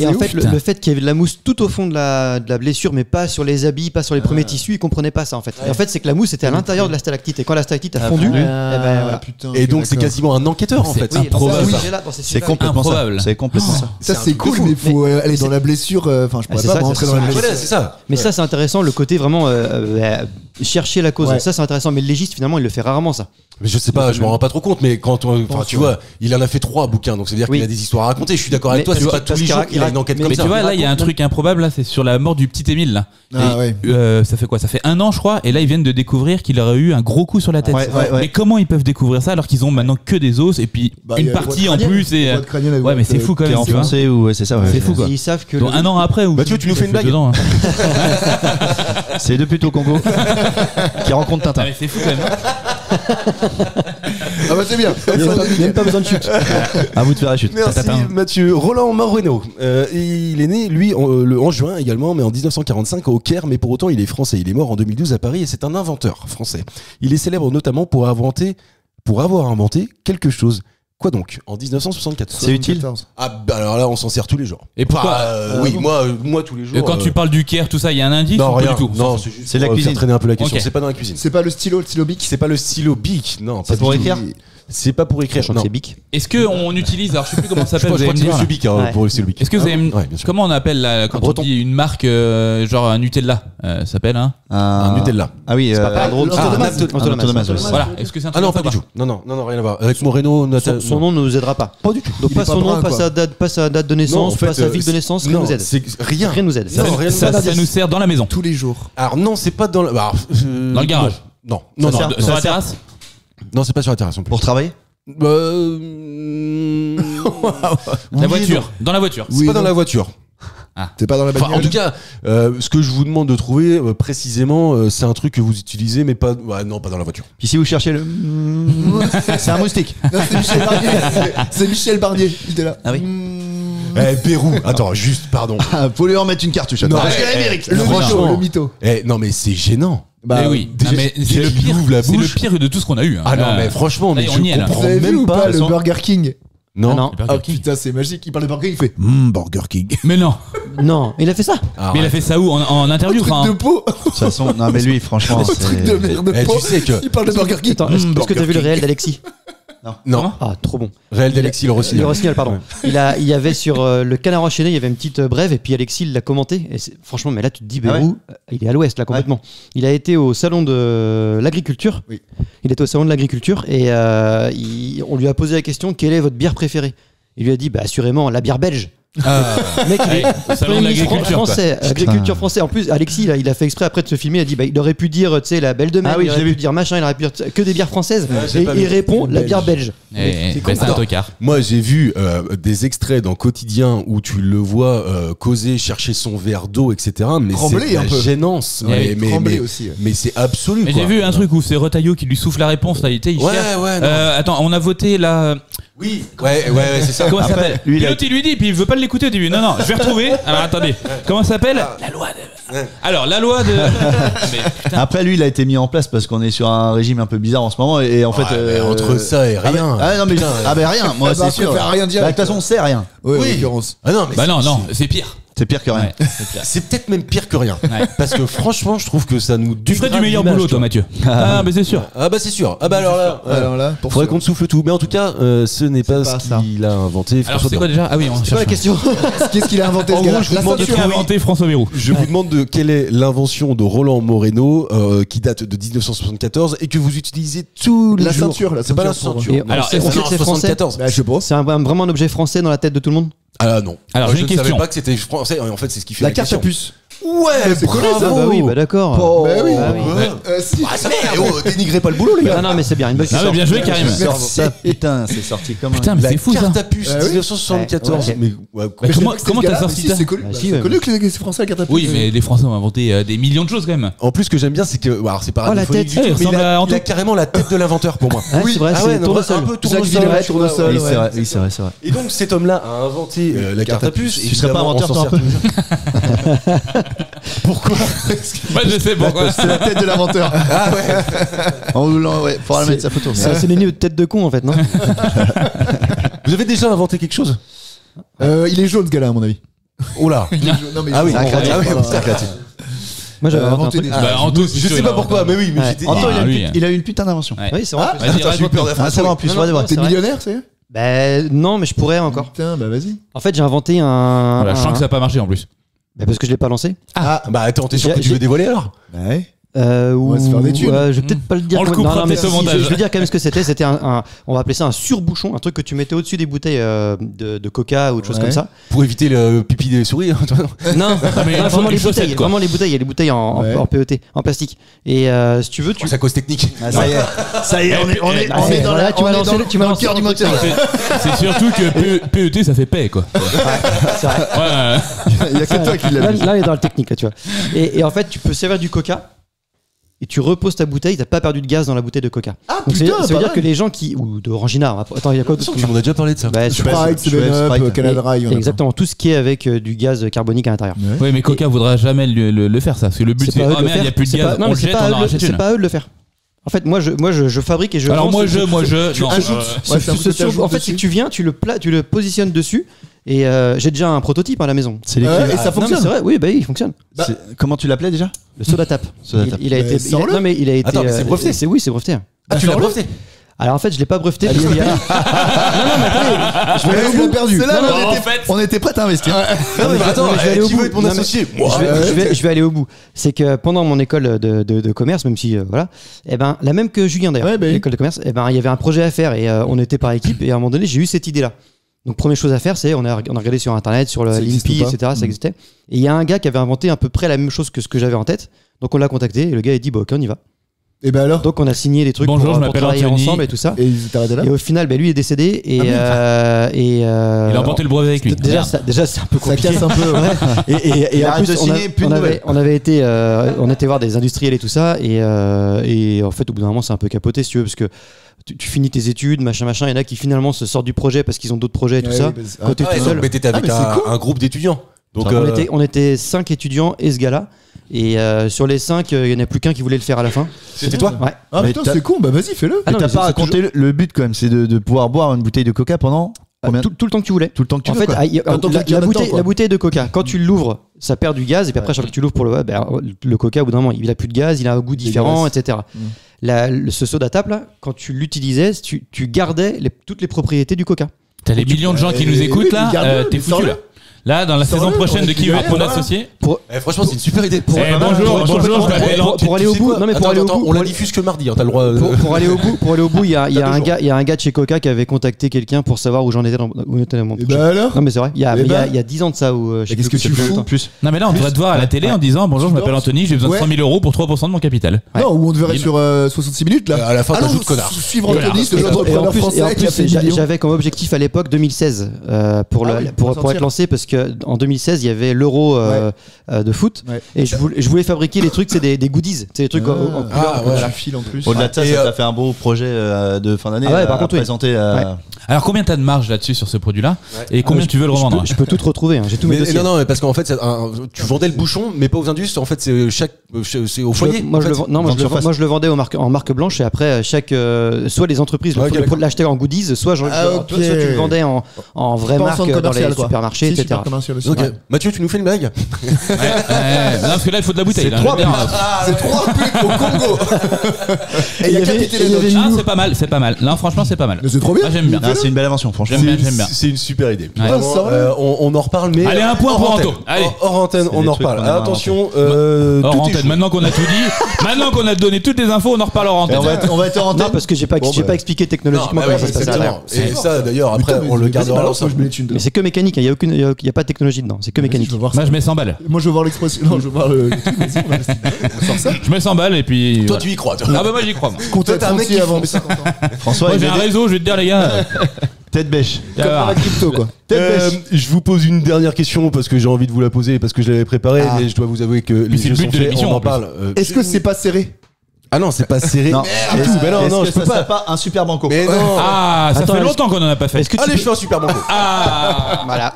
Et en fait, le fait qu'il y avait de la mousse tout au fond de la blessure, mais pas sur les habits, pas sur les premiers tissus, ils comprenaient pas ça en fait. Et en fait, c'est que la mousse était à l'intérieur de la stalactite. Et quand la stalactite a fondu, fondu. eh ben, voilà. Putain, Et donc, c'est d'accord. quasiment un enquêteur en fait. Oui, improbable. oui, j'ai là, dans ces C'est sujets-là. complètement ça. Improbable. C'est complètement ça. Ça C'est un c'est truc de cool, fou. mais il faut aller dans c'est- la blessure. Enfin, je pourrais c'est pas ça, rentrer c'est dans la ça. blessure. Voilà, c'est ça. Mais ça, c'est intéressant, le côté vraiment chercher la cause. Ouais. Ça, c'est intéressant. Mais le légiste, finalement, il le fait rarement, ça. Mais je sais pas, je m'en rends pas trop compte, mais quand tu vois, il en a fait 3 bouquins, donc ça veut dire qu'il a des histoires à raconter. Je suis d'accord avec toi, c'est pas tous les jours qu'il a une enquête comme mais ça. tu vois, là, il y a un truc improbable, là, c'est sur la mort du petit Émile, là. Ça fait quoi? Ça fait 1 an, je crois, et là, ils viennent de découvrir qu'il aurait eu un gros coup sur la tête. Mais comment ils peuvent découvrir ça alors qu'ils ont maintenant que des os et puis une partie en plus et. Ouais, mais c'est fou quand même. Enfoncé ou c'est ça. C'est fou quoi. Ils savent que. Donc 1 an après, ou. Mathieu, tu nous fais une blague? C'est depuis au Congo qui rencontre Tintin. Mais c'est fou quand même. Ah bah c'est bien. Il n'y a même pas besoin de chute. À vous de faire la chute. Merci Mathieu. Roland Moreno, il est né lui en juin également, mais en 1945 au Caire, mais pour autant il est français. Il est mort en 2012 à Paris et c'est un inventeur français. Il est célèbre notamment pour avoir inventé quelque chose. Quoi donc? En 1974. C'est utile. Ah bah alors là on s'en sert tous les jours. Et pourquoi oui, moi tous les jours. Et quand tu parles du Caire, tout ça, il y a un indice? Non, ou rien pas du tout? Non, c'est juste C'est la pour cuisine. faire traîner un peu la question. Ok. C'est pas dans la cuisine. C'est pas le stylo Bic. C'est pas le stylo Bic, non. C'est pour écrire. C'est pas pour écrire. Non. C'est Bic. Est-ce qu'on utilise, alors je sais plus comment ça Je s'appelle, crois vous allez que me c'est dire. Monsieur Bic pour le stylo Bic. Est-ce que vous avez Ouais, bien sûr. comment on appelle là, quand on breton. dit une marque genre un Nutella, ça s'appelle Un Nutella. Ah oui. C'est pas Perdreau, Ah, Antonomas, ouais. Voilà, est-ce que c'est un Ah truc non, comme pas ça du tout. Non, rien à voir. Avec Moreno, Son nom ne nous aidera pas. Pas du tout. Donc Il pas est son nom, brun, pas quoi. sa date de naissance, pas sa ville de naissance, rien non, nous aide. c'est rien. Rien nous aide. Non, rien Ça nous aide. nous sert dans la maison. Tous les jours. Alors non, c'est pas dans Dans le garage. Non, Ça non, sert sur la terrasse. non, c'est pas sur la terrasse non plus. Pour travailler. La voiture. Dans la voiture. C'est pas dans la voiture. T'es pas dans la Enfin, bagnole. en tout cas, ce que je vous demande de trouver précisément, c'est un truc que vous utilisez, mais pas, non, pas dans la voiture. Puis si vous cherchez le, c'est un moustique. Non, c'est Michel Barnier. C'est Michel Barnier. Il était là. Ah oui. Pérou. Attends, juste, pardon. Faut lui en mettre une cartouche. Non, Attends. Le mytho. Non, mais c'est gênant. Mais oui. déjà- Ah, mais c'est déjà le qu'il pire. ouvre la C'est le bouche. pire de tout ce qu'on a eu. hein. Ah non, mais franchement, mais Allez, je on y est, là. Vous comprends avez vu même ou pas pas. le Sans- Burger King? Non. Non. Burger Ah King. putain, c'est magique. Il parle de Burger King, il fait Burger King. Mais non. Non, il a fait ça. Ah, Mais il a fait ça où en interview? Truc Enfin, de peau. De toute façon, non mais lui, franchement, Truc de merde de Eh, peau. tu sais que- Il parle de Burger King. Attends, est-ce que t'as vu le réel d'Alexis? Non. Ah, trop bon. Réel d'Alexis Le Rossignol. Le Rossignol, pardon. Il y avait sur le Canard enchaîné, il y avait une petite brève et puis Alexis il l'a commenté. Et franchement, mais là tu te dis, Bérou, il est à l'ouest là complètement. Il a été au salon de l'agriculture. Oui. Il était au salon de l'agriculture et on lui a posé la question, quelle est votre bière préférée? Il lui a dit, bah assurément la bière belge. Le mec, il est Ouais, salon de Premier ministre l'agriculture, français, agriculture français. En plus, Alexis, là, il a fait exprès après de se filmer. Il a dit, bah, il aurait pu dire, tu sais, la Belle de Mer, Ah oui, il je aurait l'ai pu vu. dire machin, il aurait pu dire que des bières françaises. j'ai Et pas il vu. répond la bière belge. c'est un tocard. Moi, j'ai vu des extraits dans Quotidien où tu le vois causer, chercher son verre d'eau, etc. Mais Trembler c'est de un la peu. gênance. Ouais, Trembler aussi. Mais c'est absolu. Mais quoi. j'ai vu un truc où c'est Retailleau qui lui souffle la réponse. Là, il cherche. Ouais, non. Attends, on a voté là. Oui, ouais, c'est ça. Comment ça Après, s'appelle? lui, il a- L'autre il lui dit, puis il veut pas l'écouter au début. Non, je vais retrouver. Alors attendez, comment ça s'appelle? La loi de. Alors la loi de. Mais putain. Après, lui, il a été mis en place parce qu'on est sur un régime un peu bizarre en ce moment. Et en fait. mais entre ça et rien. Ah non, mais. Ah ben rien, moi, Ah bah, c'est sûr. préfère rien dire. Bah, de toute façon, c'est rien. Ouais, en Oui. l'occurrence. Ah non, mais Bah non, c'est pire. C'est pire que rien. Ouais, c'est pire. c'est peut-être même pire que rien. Ouais. Parce que franchement, je trouve que ça nous. Tu ferais du dégrade meilleur l'image, boulot, tu toi, vois. Mathieu. Ah, mais c'est sûr. Ah bah c'est sûr. Ah bah alors là. Alors là, pour Faudrait sûr. qu'on te souffle tout. Mais en tout cas, ce n'est pas pas ce ça. qu'il a inventé. Alors François c'est quoi Bayrou. déjà? Ah oui, on C'est quoi la cherche. question? Qu'est-ce qu'il a inventé En ce gars-là? gros, je vous La demande de ceinture. Qui a inventé François Bayrou? Je vous demande de quelle est l'invention de Roland Moreno qui date de 1974 et que vous utilisez tous les La jours. ceinture, la C'est pas la ceinture pour- ceinture. Et Non, alors, on sait est-ce que c'est français. 74. Bah, je sais pas. C'est vraiment un objet français dans la tête de tout le monde? Ah non. Alors, Moi, j'ai je une ne savais question. pas que c'était français. En fait, c'est ce qui fait La la carte à question. puce. Ouais, c'est collé, Ah ça. bah oui, bah d'accord. Bah oui. Bah oui. Si. Ah, ça va, dénigrez pas le boulot, les gars. Non, mais c'est bien, une bonne Ah ouais, bien joué, Karim. Ça, putain, c'est sorti comme un. Putain, mais La c'est fou ça. carte à puce, Ah oui. 1974. Ouais, Mais ouais, quoi. Mais comment Je savais pas que t'as c'était ce sorti gars-là. ça? Si, c'est connu. Bah, Bah, si, c'est ouais. connu que les Français à la carte à puce. Oui, mais les Français ont inventé des millions de choses quand même. En plus, ce que j'aime bien, c'est que. Alors, c'est pas Oh, la radiophonique tête. du tout, Eh, il mais ressemble à il Anto. a carrément la tête de l'inventeur pour moi. Ouais, c'est vrai, Ah c'est ouais, non, tournesol. un peu Jacques tournesol. Villeray, tu vois, tournesol. Oui, ouais. c'est vrai, oui, c'est vrai, c'est vrai. Et donc cet homme-là a inventé la carte à puce. Tu serais pas Évidemment, inventeur, on s'en toi, un sert peu toujours. Pourquoi Moi je sais pourquoi. C'est la tête de l'inventeur. Ah ouais. En voulant, ouais, faudra mettre sa photo. C'est né de tête de con en fait, non? Vous avez déjà inventé quelque chose? Il est jaune ce gars-là à mon avis. Oh là. Non mais Ah oui. il est jaune. Ah oui, Voilà. putain. Moi j'avais inventé un inventé truc. Bah, Anto, c'est Je sûr, sais il pas a- pourquoi, mais oui, mais Ouais. j'étais. Anto, Ah, lui. il a eu une putain d'invention. Ouais. Oui, c'est vrai. Vas-y, Attends, j'ai eu peur raconte-nous. Ah, ça va en plus, on va voir. T'es millionnaire, c'est? Bah non, mais je pourrais encore. Putain, bah vas-y. En fait, j'ai inventé un. Voilà, je sens que ça a pas marché en plus. Bah, parce que je l'ai pas lancé. Ah, bah attends, t'es sûr J'ai- que tu veux j'ai- dévoiler alors? Bah ouais. va se faire des thunes. Je vais peut-être pas le dire. On le coupera peut-être au montage. Je veux dire quand même ce que c'était. C'était on va appeler ça un surbouchon, un truc que tu mettais au-dessus des bouteilles de coca ou de choses comme ça. Pour éviter le pipi des souris. Non, vraiment les bouteilles. Quoi. Vraiment les bouteilles. Il y a les bouteilles en PET, en plastique. Et si tu veux, C'est à cause technique. Ça y est, on est dans là, tu m'as lancé le cœur du moteur. C'est surtout que PET ça fait paix quoi. C'est vrai. Il y a que toi qui l'as vu. Là, il est dans la technique, là, tu vois. Et en fait, tu peux servir du coca et tu reposes ta bouteille, t'as pas perdu de gaz dans la bouteille de coca. Ah donc putain, ça veut dire que les gens qui. Ou de Orangina. Attends, il y a quoi d'autre? Tu m'en as déjà parlé de ça. Bah, Sprite, 7-Up, Canada Dry. Exactement, tout ce qui est avec du gaz carbonique à l'intérieur. Oui, mais Coca voudra jamais le faire ça. Parce que le but c'est pas eux de oh le merde, il n'y a faire. plus de gaz, on le jette, on en rachète C'est une. pas à eux de le faire. En fait, moi je fabrique et je. Alors vends moi ce- je. tu non, ajoutes. En fait, c'est que tu viens, tu le positionnes dessus. Et j'ai déjà un prototype à la maison. C'est et ça fonctionne. Non, mais c'est vrai, oui, bah il fonctionne. Comment tu l'appelais déjà? Le soda tap. Il a été. sors-le. Non mais il a été. Attends, mais c'est breveté. Oui, c'est breveté. Ah, tu l'as breveté. Alors en fait, je l'ai pas breveté parce qu'il y a. Non, mais attendez, je vais aller au bout. perdu. C'est là Non, où en fait- on était prêt à investir. Non, mais Attends, je vais aller au qui bout. veut être mon Non, mais associé? Moi. je vais aller au bout. C'est que pendant mon école de commerce, même si voilà, la même que Julien d'ailleurs, Ouais, bah oui. l'école de commerce, il y avait un projet à faire et on était par équipe et à un moment donné, j'ai eu cette idée-là. Donc première chose à faire, c'est on a regardé sur internet, sur le Ça existe l'INPI, ou pas etc. Ça existait. Et il y a un gars qui avait inventé à peu près la même chose que ce que j'avais en tête. Donc on l'a contacté et le gars a dit bah ok on y va. Et ben alors. Donc on a signé les trucs Bonjour, je pour m'appelle travailler Anthony. ensemble et tout ça. Et ils étaient arrêtés là. Et au final, lui est décédé et Il a emporté le brevet avec lui. Déjà c'est un peu Ça compliqué. casse un peu. Ouais. Et Il en arrête plus, de signer, plus de nouvelles. on avait été, on était voir des industriels et tout ça, et en fait, au bout d'un moment, c'est un peu capoté, si tu veux, parce que tu finis tes études, machin, il y en a qui finalement se sortent du projet parce qu'ils ont d'autres projets et tout Ouais, ça. oui, bah, Quand t'es tout seul. Mais t'étais avec mais c'est cool. un groupe d'étudiants. Donc On était 5 étudiants et ce gars-là, et sur les 5, il y en a plus qu'un qui voulait le faire à la fin. c'était toi. Ouais. Ah Mais putain, t'as- c'est con. Bah vas-y, fais-le. Ah non, T'as mais pas c'est raconté le but quand même, c'est de pouvoir boire une bouteille de coca pendant combien Tout le temps que tu voulais. tout le temps que tu En veux fait, quoi. Quand on te le tire dedans, quoi. la bouteille de coca, quand tu l'ouvres, ça perd du gaz, et puis après, chaque fois que tu l'ouvres pour le coca, au bout d'un moment, il a plus de gaz, il a un goût différent, etc. Ce soda tap, là, quand tu l'utilisais, tu gardais toutes les propriétés du coca. T'as les millions de gens qui nous écoutent là, regarde-le, t'es foutu sors-le. là. Là, dans la saison Sors-le, prochaine on de va Qui veut kiffer, être mon voilà. associé Franchement, c'est une super idée. Bonjour, je m'appelle Pour aller au bout, non mais pour aller au bout, on la diffuse que mardi. T'as le droit. pour aller au bout, il y a un gars de chez Coca qui avait contacté quelqu'un pour savoir où j'en étais dans mon Et projet. bah alors. Non mais c'est vrai, il y Eh ben. a 10 ans de ça où je sais qu'est-ce plus que tu combien de fous temps. Plus. Non mais là on devrait te voir à la télé en disant bonjour je m'appelle Anthony, j'ai besoin de Ouais. 100 000 € pour 3% de mon capital. Ouais. Non, ou on te verrait sur 66 minutes là. À la fin, Allons t'ajoutes connard. suivre Anthony, ce Et jeune en entrepreneur plus, français qui a fait 10 millions. j'avais comme objectif à l'époque 2016 pour pour être sortir. lancé parce que en 2016 il y avait l'Euro de foot Ouais. et je voulais fabriquer des trucs, c'est des goodies, c'est des trucs en couleur. Ouais, la file en plus. Au-delà de ça, Et, ça t'a fait un beau projet de fin d'année Ah ouais, à par contre, oui. présenter. Alors combien t'as de marge là-dessus sur ce produit-là et combien tu veux le revendre? Je peux tout te retrouver, hein, j'ai tous mes Mais dossiers. non, mais parce qu'en fait, tu vendais le bouchon, mais pas aux indus. En fait, c'est au foyer. Moi, en je fait. le vends- non, moi, je le vendais en marque blanche et après soit les entreprises Ouais, ok, d'accord. l'achetaient en goodies, soit ok. soit tu le vendais en vraie Pas en marque centre dans les commercial, quoi. supermarchés, Si, etc. super commercial aussi. Ok. Ouais. Mathieu, tu nous fais une blague? Non parce que là il faut de la bouteille. là, Trois je veux putes. dire. C'est 3 putes au Congo. Et il y a capité les notes. Ah, c'est pas mal. Non franchement c'est pas mal. Mais c'est trop bien. Ah, j'aime bien. Non, c'est une belle invention, franchement. J'aime bien. C'est une super idée. Ouais. Vraiment, sérieux on en reparle, mais. Allez, un point hors pour antenne. Anto. Allez. Hors antenne, C'est on des en trucs reparle. qu'on aimerait Attention, Hors tout est antenne, chaud. maintenant qu'on a tout dit, maintenant qu'on a donné toutes les infos, on en reparle hors Et antenne. on va être en Non, antenne. parce que j'ai pas expliqué technologiquement Non, comment bah ça se ouais, passe à l'intérieur. exactement. Et ça, d'ailleurs, après, on le gardera Moi, ensemble. je mets les thunes dedans. Mais c'est que mécanique, il y a pas de technologie dedans, c'est que mécanique. Je veux voir Moi ça. je mets 100 balles. Moi, je veux voir l'expression. Non, je veux voir le truc. Vas-y, on sort ça. Je mets 100 balles et puis. Toi, voilà. tu y crois, toi. Ah bah moi j'y crois moi. Compte t'as un mec qui avant fait- mes 50 ans. François, Moi il j'ai met un des réseau, je vais te dire les gars. têtes bêches. tu vas Comme dans voir. la crypto, quoi. Je vous pose une dernière question parce que j'ai envie de vous la poser parce que je l'avais préparée, mais je dois vous avouer que les c'est le jeux but sont de faits, l'émission, on en en plus. parle. Est-ce que c'est pas serré? Ah non, c'est pas serré. Non. Du tout. Mais non, Est-ce non, que je peux ça serait pas. pas un super banco. Mais non. Ah, ça Attends, fait est-ce- longtemps qu'on en a pas fait. Est-ce que tu Allez, peux- je fais un super banco. Ah. Voilà.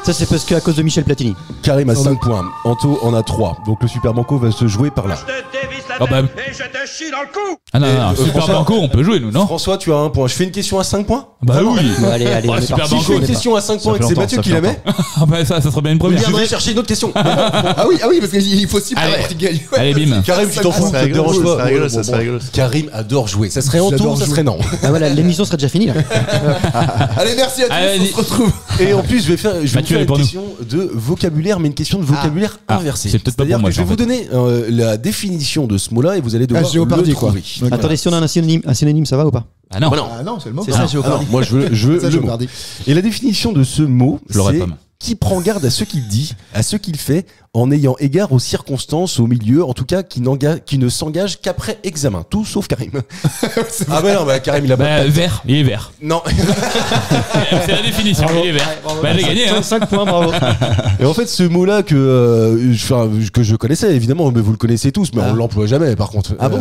Ça c'est parce qu'à cause de Michel Platini. Karim a 5 points. Anto en a 3. Donc le super banco va se jouer par là. Je te dévisse la Ah bah. tête et je te chie dans le cou. Ah non, non, super François- banco, on peut jouer nous, non? François, tu as 1 point. Je fais une question à 5 points. Bah oui. Bon, allez, Oh, on est super parti. Si je fais banco. une question à 5 points et que fait c'est longtemps, Mathieu ça qui fait la met, Ah bah ça serait bien une je première. viendrai chercher une autre question. Ah oui, parce qu'il faut 6 points Allez. pour qu'il gagne. Allez, bim. Karim, tu t'en fous, ça te dérange pas. rigolo. Karim adore jouer. Ça serait J'adore Anto, ça jouer. serait non. Ah voilà, l'émission serait déjà finie là. Allez, merci à tous. Allez, On se retrouve Et en plus, je vais vous faire une pour question de vocabulaire, mais une question de vocabulaire inversée. C'est peut-être pas pour moi. Je vais vous donner la définition de ce mot-là et vous allez devoir le trouver. Attendez, si on a un synonyme, ça va ou pas? Ah non. Ah non, c'est le mot. C'est ça, Géopardy. Moi, je veux Ça, le mot. Géopardy. Et la définition de ce mot, Je l'aurais c'est pas, moi. qui prend garde à ce qu'il dit, à ce qu'il fait, en ayant égard aux circonstances, au milieu, en tout cas qui ne s'engage qu'après examen. Tout sauf Karim. Ah bah non, Karim il a pas. Vert, il est vert. Non. C'est la définition, il est vert. J'ai gagné, hein. 5 points, bravo. Et en fait, ce mot-là que je connaissais évidemment, mais vous le connaissez tous, mais on l'emploie jamais par contre. Ah bon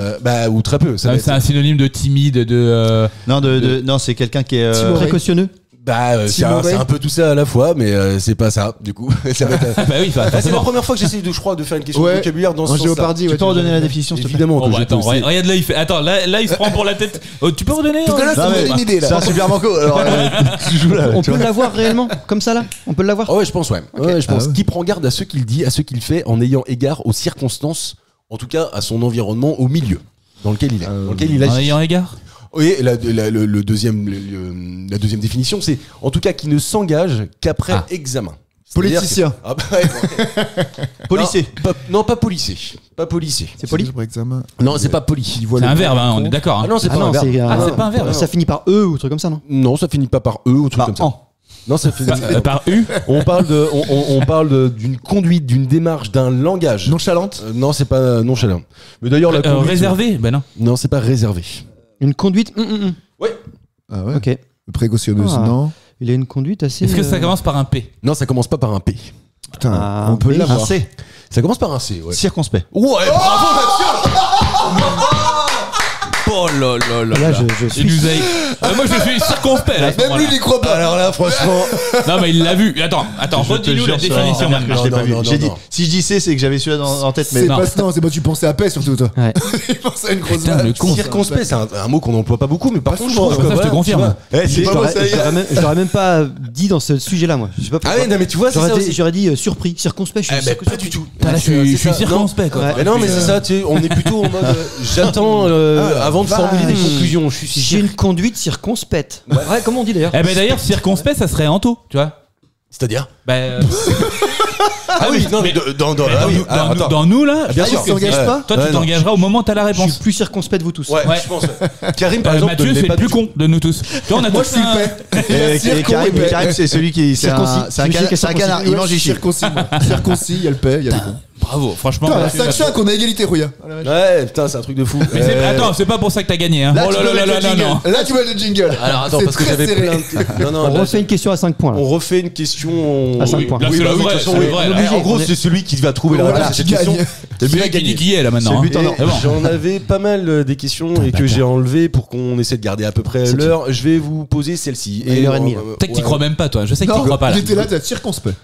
ou très peu. Ça va C'est être- un synonyme de timide, de. Non, c'est quelqu'un qui est. Précautionneux. c'est un peu tout ça à la fois, mais c'est pas ça du coup. Ça va être- Bah oui, c'est la forcément. première fois que j'essaie de faire une question de Ouais. vocabulaire dans ce En sens-là. Géopardy, Tu peux redonner la définition, s'il te plaît? Évidemment Bon, que bah, je attends, peux, c'est- regarde là, il fait. Attends, là, il se prend pour la tête. Oh, tu peux redonner? Parce que là, ça me donne une idée C'est là. un super banco. Alors, tu joues là. On tu peut vois. l'avoir réellement, comme ça là? On peut l'avoir? Ah ouais, je pense, ouais. Ouais, je pense. Ah ouais. Qui prend garde à ce qu'il dit, à ce qu'il fait, en ayant égard aux circonstances, en tout cas à son environnement, au milieu dans lequel il est, dans lequel il En agit. ayant égard. Oui, la deuxième définition, c'est en tout cas qui ne s'engage qu'après examen. C'est-à-dire Politicien. que- Ah bah ouais. Policier. Non, pas policier. Pas policier. C'est poli? Pour examen. Non, c'est pas poli. C'est un verbe, hein, on est d'accord. Ah hein. non, c'est Ah pas un non, verbe. c'est pas un verbe. Ça finit par E ou truc comme ça, non? Non, ça finit pas par E ou truc Par comme ça. en. Non, ça finit Par U. On parle d'une conduite, d'une démarche, d'un langage. Nonchalante. Non, c'est pas nonchalant. Mais d'ailleurs, la conduite. Réservé. Ben non. Non, c'est pas réservé. Une conduite. Ouais. Ah ouais. Ok. Précautionneuse, Ah. non. Il a une conduite assez. Est-ce que ça commence par un P? Non, ça commence pas par un P. Putain, Ah, on peut oui. l'avoir. Un C. Ça commence par un C, ouais. Circonspect. Ouais, bravo Mathieu. Oh là là là. Là, je Il suis. nous a. Moi, je suis circonspect là. Même lui, il y croit pas. Alors là, franchement. Non, mais il l'a vu. Attends, redis-nous la définition maintenant. Je l'ai pas Non, vu. non, J'ai dit. non. Si je dis C, c'est que j'avais celui-là en tête, mais C'est non. pas non, c'est pas tu pensais à paix surtout toi. Ouais. Il pensait à une grosse Putain, le vache. con. Circonspect, c'est un mot qu'on n'emploie pas beaucoup, mais par contre, je trouve que Ça, je te voilà, confirme. tu vois. Eh, c'est pas moi, ça y est. J'aurais même pas dit dans ce sujet-là, moi. Je sais pas Ah pourquoi. ouais, non, mais tu vois, c'est ça aussi. J'aurais dit surpris, circonspect. Je suis Eh ben, pas du tout. Là, je suis circonspect, quoi. Ouais. Mais non, mais c'est ça, tu sais, on est plutôt en mode j'attends avant de formuler des conclusions. Je suis J'ai une conduite circonspecte. Ouais, comment on dit d'ailleurs? Eh ben d'ailleurs, circonspect, ça serait Anto, tu vois. C'est-à-dire Ah oui, non, mais dans nous là, bien je sûr. pense que s'engage c'est- pas Toi, tu t'engageras au moment où t'as la Je suis réponse. plus circonspect de vous tous. Ouais, Ouais. je pense. Karim, par exemple, Mathieu, ne l'est c'est pas le plus du tout. con de nous tous. Tu vois, on a Moi, tous je suis un- paix. Et Karim, c'est celui qui. C'est Circoncis. un Je me suis dit que c'est un canard. circoncis. Il mange ici. Circoncis, moi. Circoncis, il y a le paix, il y a le con. Bravo, franchement. Putain, Mathieu, 5-5, on a égalité, Rouya. Ouais, putain, c'est un truc de fou. Mais attends, c'est pas pour ça que t'as gagné. Hein. Là, Oh tu là peux là mettre là le là jingle. non. Là, tu mets le jingle. Alors attends, C'est parce que très j'avais serré. plein de. Non, On là, refait une question à 5 points. Là. on refait une question. À 5 points. Là, c'est Oui, le bah oui, vrai, de toute c'est façon, le oui. vrai, là. En gros, c'est celui qui va trouver la Voilà, réponse à cette qui question. gagne. C'est lui qui dit qui est là maintenant. C'est hein. le but en or. C'est bon. J'en avais pas mal des questions et que j'ai enlevé pour qu'on essaie de garder à peu près l'heure. Je vais vous poser celle-ci. Et une heure et demie, là. Peut-être que t'y crois même pas, toi. Je sais que t'y Non, crois pas là. il était là, t'es circonspect.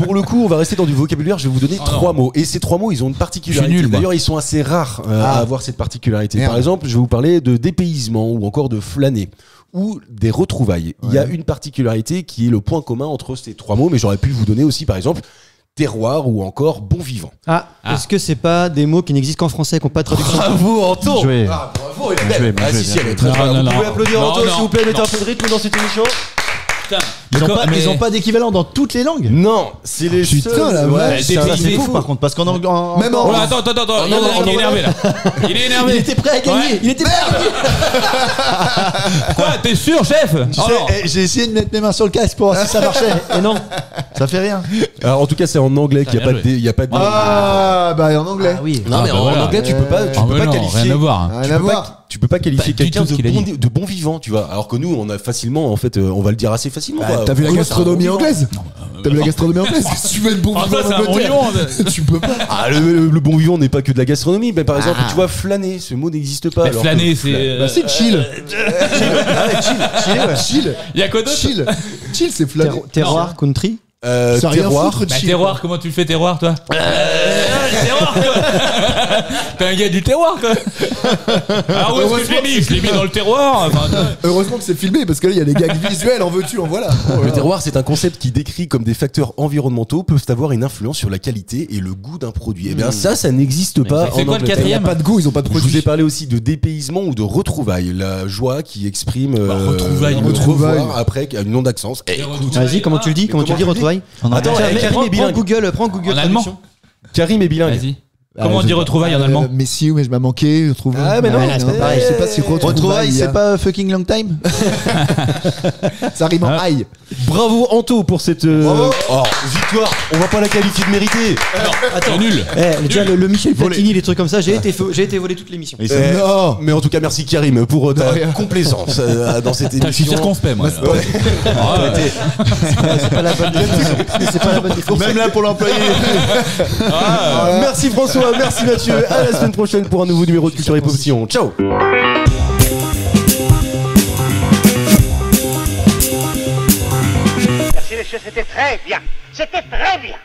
Pour le coup, on va rester dans du vocabulaire. Je vais vous donner Oh 3 non. mots. Et ces 3 mots, ils ont une particularité. Je suis nul, moi. D'ailleurs, ils sont assez rares à avoir cette particularité. Merde. Par exemple, je vais vous parler de dépaysement ou encore de flâner ou des retrouvailles. Il y a une particularité qui est le point commun entre ces 3 mots, mais j'aurais pu vous donner aussi, par exemple, terroir ou encore bon vivant. Ah, est-ce que c'est pas des mots qui n'existent qu'en français, qui n'ont pas de traduction? Bravo, Anto! Joué. Ah, bravo, il est Bien joué, belle. bien Ah, joué, si, si, bien elle est joué. très Non, bien. non, Vous pouvez non. applaudir Non, Anto, non, s'il vous plaît, mettez non. un peu de rythme dans cette émission. Putain. Ils ont pas d'équivalent dans toutes les langues. Non, c'est les Putain, seuls. la vache. c'est Ça, un- C'est c'est fou fou. par contre, parce qu'en Même Oh là, attends, non, il est énervé là. Il est énervé. Il était prêt à gagner. Ouais. Il était prêt à gagner. Quoi, t'es sûr, chef? Oh non. J'ai essayé de mettre mes mains sur le casque pour voir si ça marchait. Et non. Ça fait rien. Alors, en tout cas, c'est en anglais qu'il n'y a Bien pas de joué. il y a pas de Ah, bah en anglais. Ah oui. Non, mais Ah, bah en voilà. anglais, tu peux pas Ah, mais non, qualifier. rien à voir. Rien Tu à peux pas- voir. Tu peux pas qualifier Pas du quelqu'un tout ce qu'il a dit. de bon vivant, tu vois. Alors que nous, on a facilement, en fait, on va le dire assez facilement. quoi. T'as vu la Pour nous, gastronomie c'est un bon anglaise? T'as vu la gastronomie anglaise? Qu'est-ce que tu veux être bon Ah, vivant ça, c'est en un bon Angleterre? vivant. Tu peux pas. vivant. Ah, le bon vivant n'est pas que de la gastronomie, mais par exemple, tu vois, flâner, ce mot n'existe pas. Mais alors flâner, que- c'est. Bah, c'est chill. Chill. Il y a quoi d'autre? Chill. Chill, c'est flâner. Terroir, country. Ça a rien terroir. foutre de Bah, chill. terroir, comment tu le fais terroir, toi? le terroir, quoi. T'es un gars du terroir, quoi. Ah ouais, je l'ai mis dans le terroir. Enfin, heureusement que c'est filmé parce que là il y a des gags visuels, en veux-tu, en voilà. Le terroir, c'est un concept qui décrit comme des facteurs environnementaux peuvent avoir une influence sur la qualité et le goût d'un produit. Et bien ça n'existe pas. C'est quoi le quatrième ? Il n'y a pas de goût, ils ont pas de Je produit. vous ai parlé aussi de dépaysement ou de retrouvailles, la joie qui exprime retrouvailles. revoir après une nom d'accent. Vas-y, comment tu le dis ? Comment tu dis retrouvailles ? Attends, Karim est bilingue. Prends Google En allemand. Traduction. Karim est bilingue. vas-y. Comment on dit retrouvailles en allemand ? Mais si, mais je m'as manqué, je trouve. Ah, mais non, c'est pas pareil. Je sais pas si Retrouvailles, c'est pas fucking long time. Ça rime en aïe. Bravo Anto pour cette victoire. On va pas la qualifier de méritée. Attends, nul. Déjà, le Michel Platini, les trucs comme ça, j'ai été volé toute l'émission. Non. Mais en tout cas, merci Karim pour ta complaisance dans cette Je suis émission. circonspect, moi. C'est pas la bonne définition. C'est pas la bonne définition. Même là pour l'employé. Merci François, merci Mathieu. À la semaine prochaine pour un nouveau numéro de Culture et Poption. Ciao. Merci, monsieur, c'était très bien. C'était très bien.